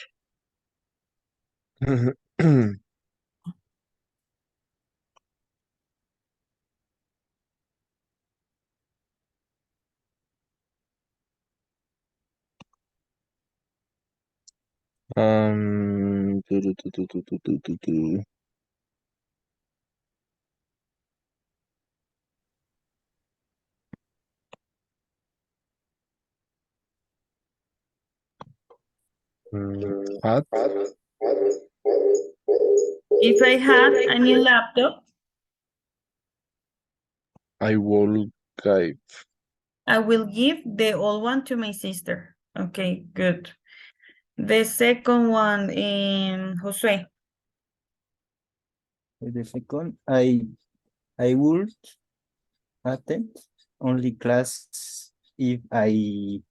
Tu. Had If I had a new laptop, I will give. I will give the old one to my sister. Okay, good. The second one in Josue. The second, I would attend only class if I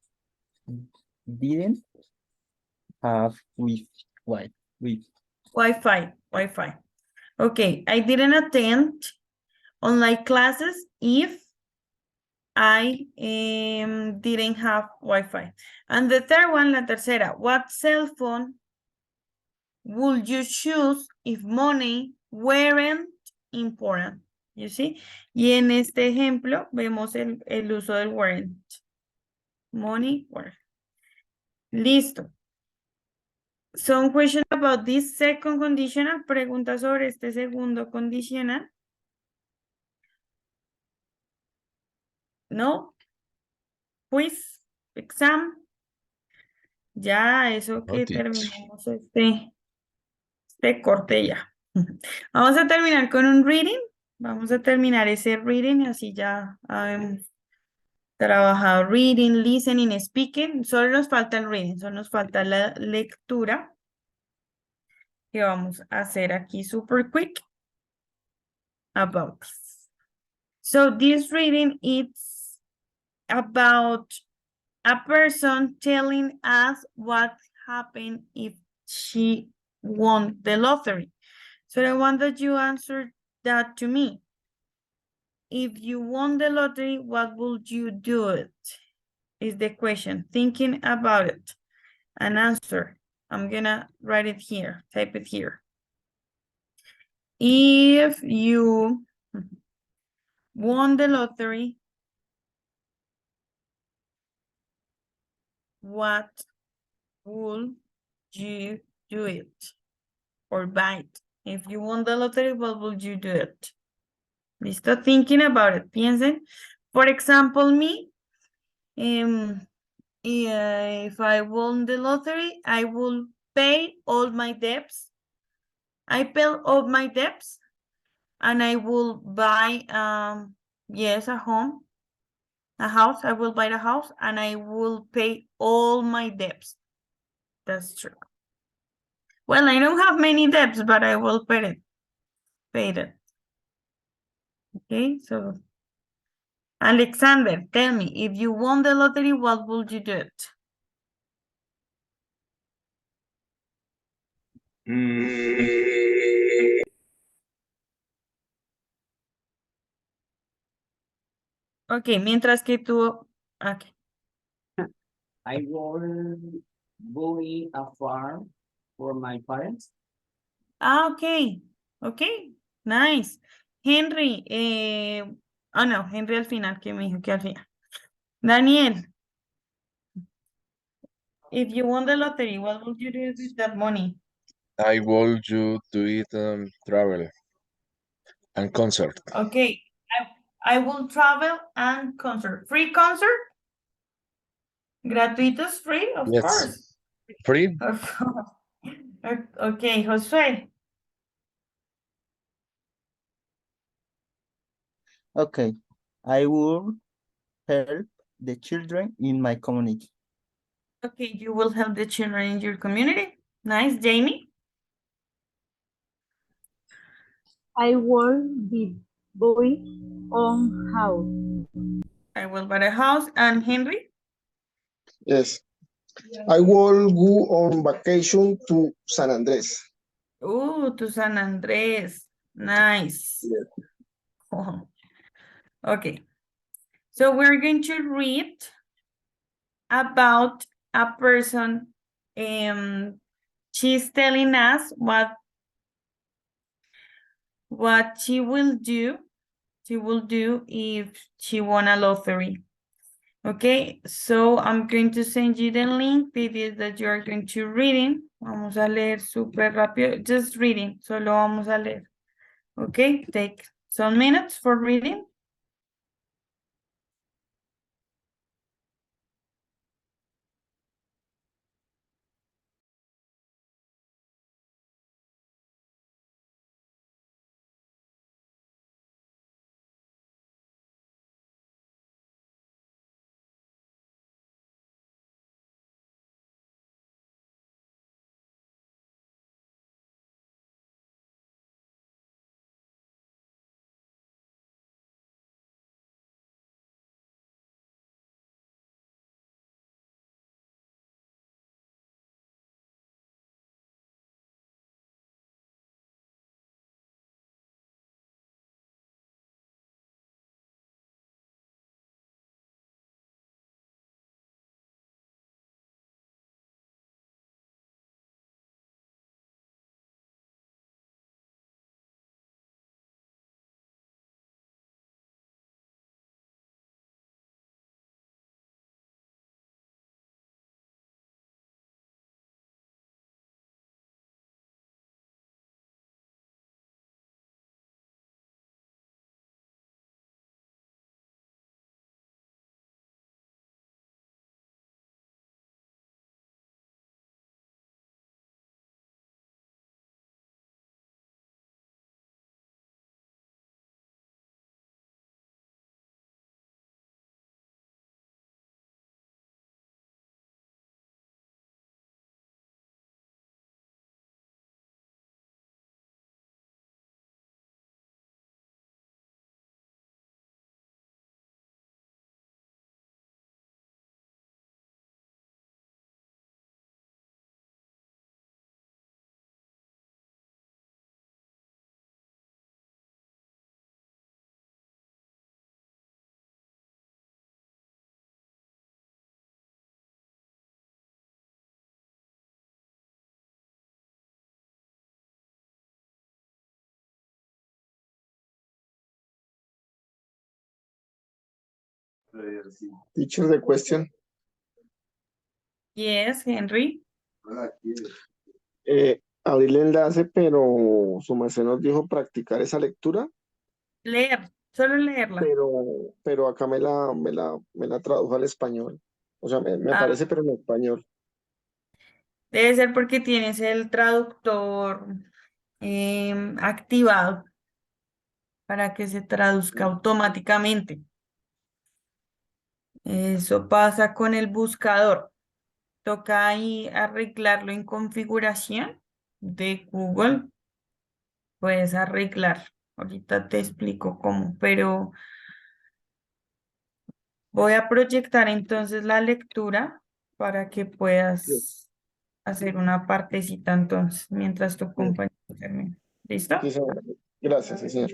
didn't have Wi-Fi. Okay, I didn't attend online classes if I didn't have Wi-Fi. And the third one, la tercera, what cell phone would you choose if money weren't important? You see? Y en este ejemplo vemos el uso del weren't. Money weren't. Listo. Some questions about this second conditional. Preguntas sobre este segundo condicional. ¿No? Quiz, exam. Ya, eso que teacher. terminemos este corte ya. Vamos a terminar con un reading. Vamos a terminar ese reading y así ya habemos trabajado reading, listening, speaking. Solo nos falta el reading, solo nos falta la lectura. Que vamos a hacer aquí super quick about this. So this reading is about a person telling us what happened if she won the lottery. So I want that you answer that to me. If you won the lottery, what would you do it? Is the question. Thinking about it. An answer. I'm gonna write it here, type it here. If you won the lottery, what would you do it? Or buy it? If you won the lottery, what would you do it? Listo, thinking about it. Piensen. For example, me, if I won the lottery, I will pay all my debts. I pay all my debts and I will buy, yes, a home, a house. I will buy a house and I will pay all my debts. That's true. Well, I don't have many debts, but I will pay it. Okay, so Alexander, tell me, if you won the lottery, what would you do it? Ok, mientras que tú... Ok. I will buy a farm for my parents. Ah, ok. Ok. Nice. Henry, no, Henry al final, que me dijo que al final. Daniel, if you won the lottery, what would you do with that money? I want you to eat travel and concert. Okay. I will travel and concert. Free concert? Gratuitos free, of Yes. course. Free? Of course. Okay, Josué. Okay, I will help the children in my community. Okay, you will help the children in your community. Nice, Jamie. I will be buy on house. I will buy a house. And Henry? Yes. I will go on vacation to San Andres. Oh, to San Andres. Nice. Yes. Oh. Okay. So we're going to read about a person. She's telling us what she will do. She will do if she won a lottery. Okay, so I'm going to send you the link. It is that you are going to reading. Vamos a leer súper rápido. Just reading. Solo vamos a leer. Okay, take some minutes for reading. Teacher, the question. Yes, Henry. Abrí el enlace, pero su merced nos dijo practicar esa lectura, Leer, solo leerla. pero acá me la tradujo al español. O sea, me Ah, aparece, pero en español. debe ser porque tienes el traductor activado para que se traduzca automáticamente. Eso pasa con el buscador. Toca ahí arreglarlo en configuración de Google. Puedes arreglar. Ahorita te explico cómo, pero voy a proyectar entonces la lectura para que puedas hacer una partecita entonces mientras tu compañero termina. ¿Listo? Sí, señor. Gracias, sí, señor.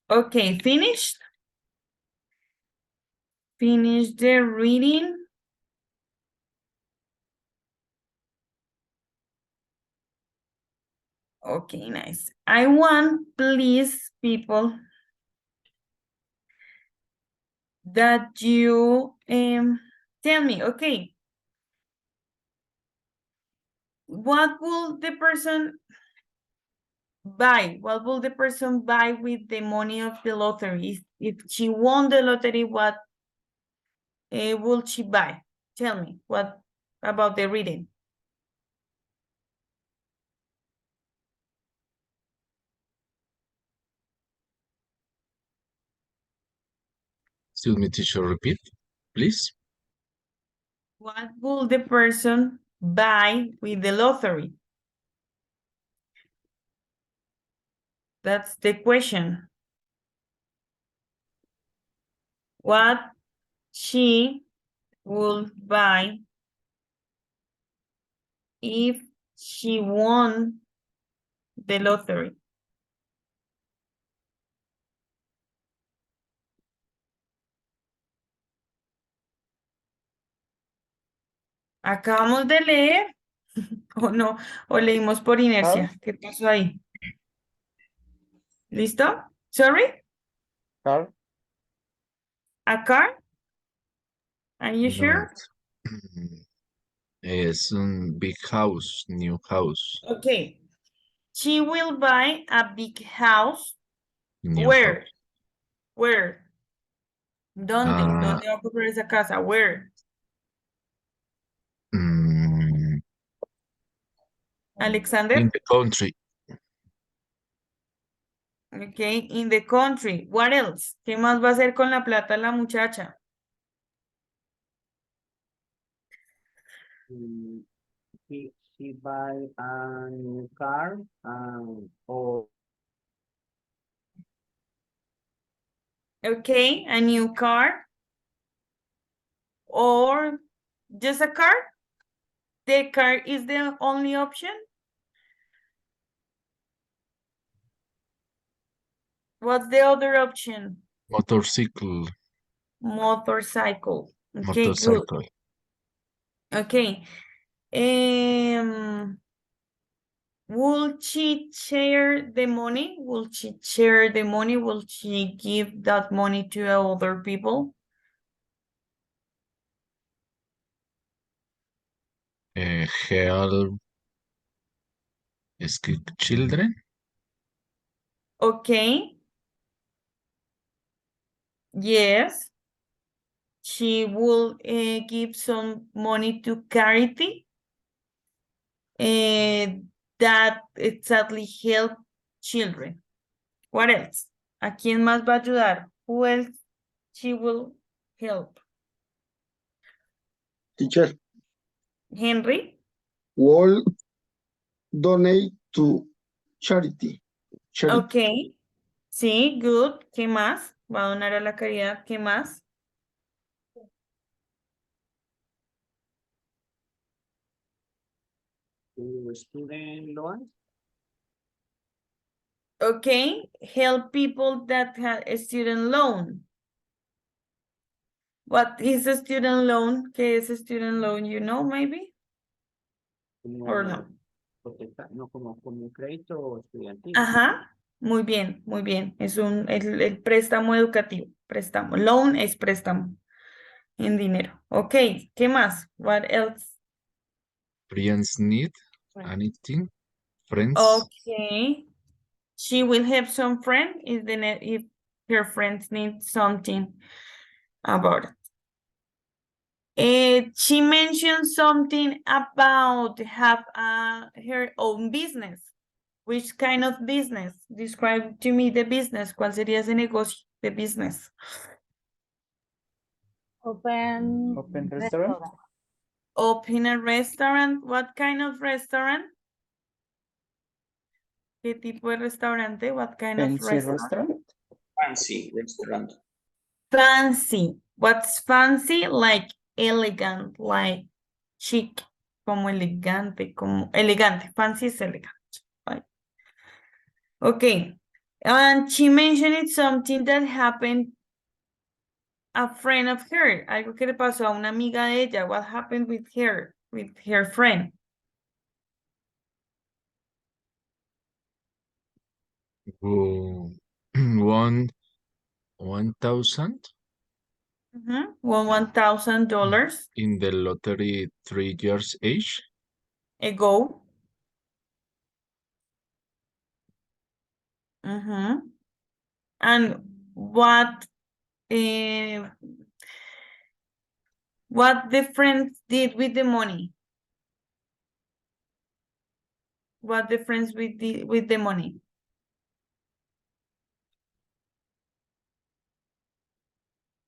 Okay, finished? Finish the reading. Okay, nice. I want, please, people, that you tell me, okay, what will the person buy? What will the person buy with the money of the lottery? If she won the lottery, what will she buy? Tell me, what about the reading? Excuse me, teacher, repeat, please. What will the person buy with the lottery? That's the question. What she will buy if she won the lottery. Acabamos de leer, o no, o leímos por inercia. ¿Qué pasó ahí? ¿Listo? Sorry? Car. A car? Are you No. sure? Es un big house, new house, Okay. She will buy a big house. new Where? house. Where? ¿Dónde? Ah, ¿Dónde va a comprar esa casa? Where? mm, Alexander? in the country. Okay, in the country. What else? ¿Qué más va a hacer con la plata la muchacha? She buy a new car or Okay, a new car. Or just a car? The car is the only option? What's the other option? Motorcycle, Motorcycle. Okay, good. motorcycle. Okay. Will she share the money? Will she share the money? Will she give that money to other people? Help children. Okay. Yes. She will give some money to charity that exactly help children. What else? ¿A quién más va a ayudar? Who else she will help? Teacher, Henry? will donate to charity. Charity. Okay. Sí, good. ¿Qué más? Va a donar a la caridad. ¿Qué más? to student loans. Okay. Help people that have a student loan. What is a student loan? ¿Qué es a student loan? You know, maybe? Or no? No, como un crédito estudiantil. Ajá. Muy bien, muy bien. Es el préstamo educativo. Préstamo. Loan es préstamo en dinero. Ok. ¿Qué más? What else? Friends need anything. Friends. Okay. She will have some friend if her friends need something about it. She mentioned something about have her own business. Which kind of business? Describe to me the business. ¿Cuál sería ese negocio de business? Open restaurant. Open a restaurant. What kind of restaurant? ¿Qué tipo de restaurante? What kind of Fancy restaurant? restaurant. Fancy restaurant. Fancy. What's fancy? Like elegant, like chic, como elegante, como elegante. Fancy is elegant. Right? Okay. And she mentioned something that happened a friend of her. Algo que le pasó a una amiga de ella. What happened with her friend? Oh, 1,000 Well, $1,000 in the lottery 3 years age. ago. And what the friends did with the money? What the friends with the money?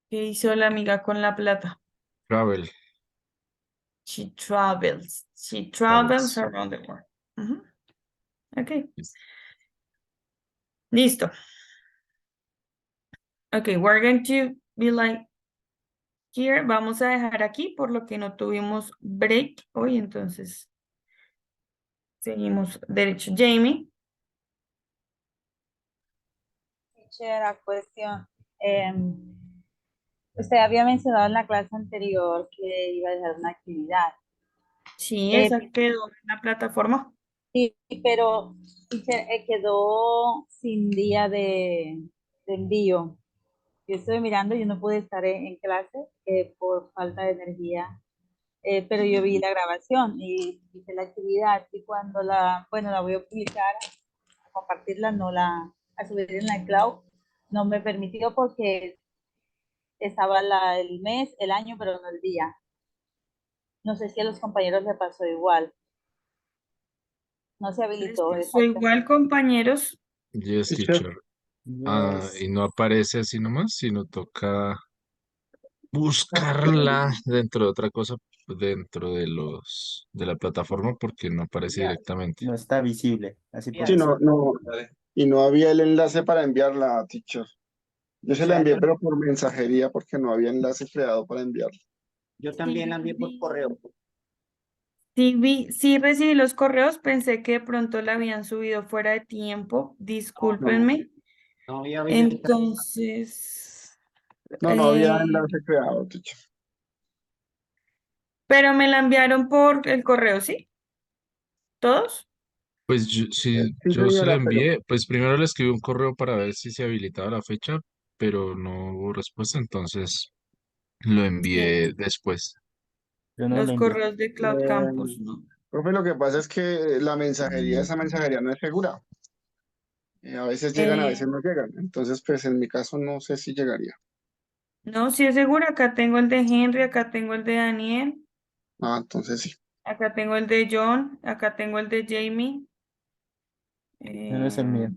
¿Qué hizo la amiga con la plata? Travel. She travels. She Travels. travels around the world. Okay. Yes. Listo. Okay, we're going to be like here. Vamos a dejar aquí por lo que no tuvimos break hoy, entonces seguimos derecho. Jamie. Teacher, cuestión. Usted había mencionado en la clase anterior que iba a dejar una actividad. Sí, esa quedó en la plataforma. Sí, pero teacher, quedó sin día de envío. Yo estuve mirando y yo no pude estar en clase por falta de energía. pero yo vi la grabación y hice la actividad y cuando la voy a publicar, a compartirla, a subir en la cloud, no me permitió porque estaba el mes, el año, pero no el día. No sé si a los compañeros le pasó igual. No se ¿Les habilitó pasó esa. igual, compañeros? Yes, Teacher. teacher. Ah, Yes. y no aparece así nomás, sino toca buscarla dentro de otra cosa, dentro de de la plataforma, porque no aparece directamente. No está visible, así por Sí, decir. y no había el enlace para enviarla, teacher. Yo se la envié, Claro. pero por mensajería, porque no había enlace creado para enviarla. Yo también la envié por correo. Sí recibí los correos, pensé que de pronto la habían subido fuera de tiempo, discúlpenme. No había habilitado. Entonces, No había enlace creado, teacher. pero me la enviaron por el correo, ¿sí? ¿Todos? Pues sí, Sí, yo se la señora, pero envié, pues primero le escribí un correo para ver si se habilitaba la fecha, pero no hubo respuesta, entonces lo Sí, envié después. Yo no lo los envié. correos de Cloud Campus, ¿no? profe, lo que pasa es que la mensajería, esa mensajería no es segura. A veces llegan, a Eh, veces no llegan. Entonces, pues en mi caso no sé si llegaría. no, sí es seguro, acá tengo el de Henry, acá tengo el de Daniel, Ah, entonces sí. acá tengo el de John, acá tengo el de Jamie, No es el mío.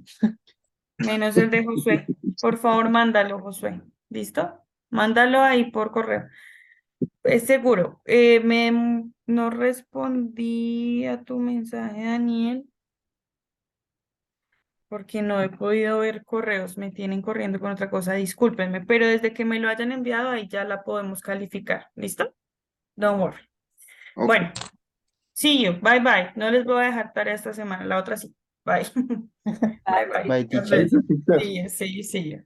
menos el de Josué. Por favor, mándalo, Josué. ¿Listo? Mándalo ahí por correo. Es seguro. No respondí a tu mensaje, Daniel, porque no he podido ver correos. Me tienen corriendo con otra cosa. Discúlpenme, pero desde que me lo hayan enviado, ahí ya la podemos calificar. ¿Listo? Don't worry. Ok. Bueno, see you. Bye bye. No les voy a dejar tarea esta semana. La otra sí. Bye. Bye bye. Bye, God teacher. bless. Teacher. See you.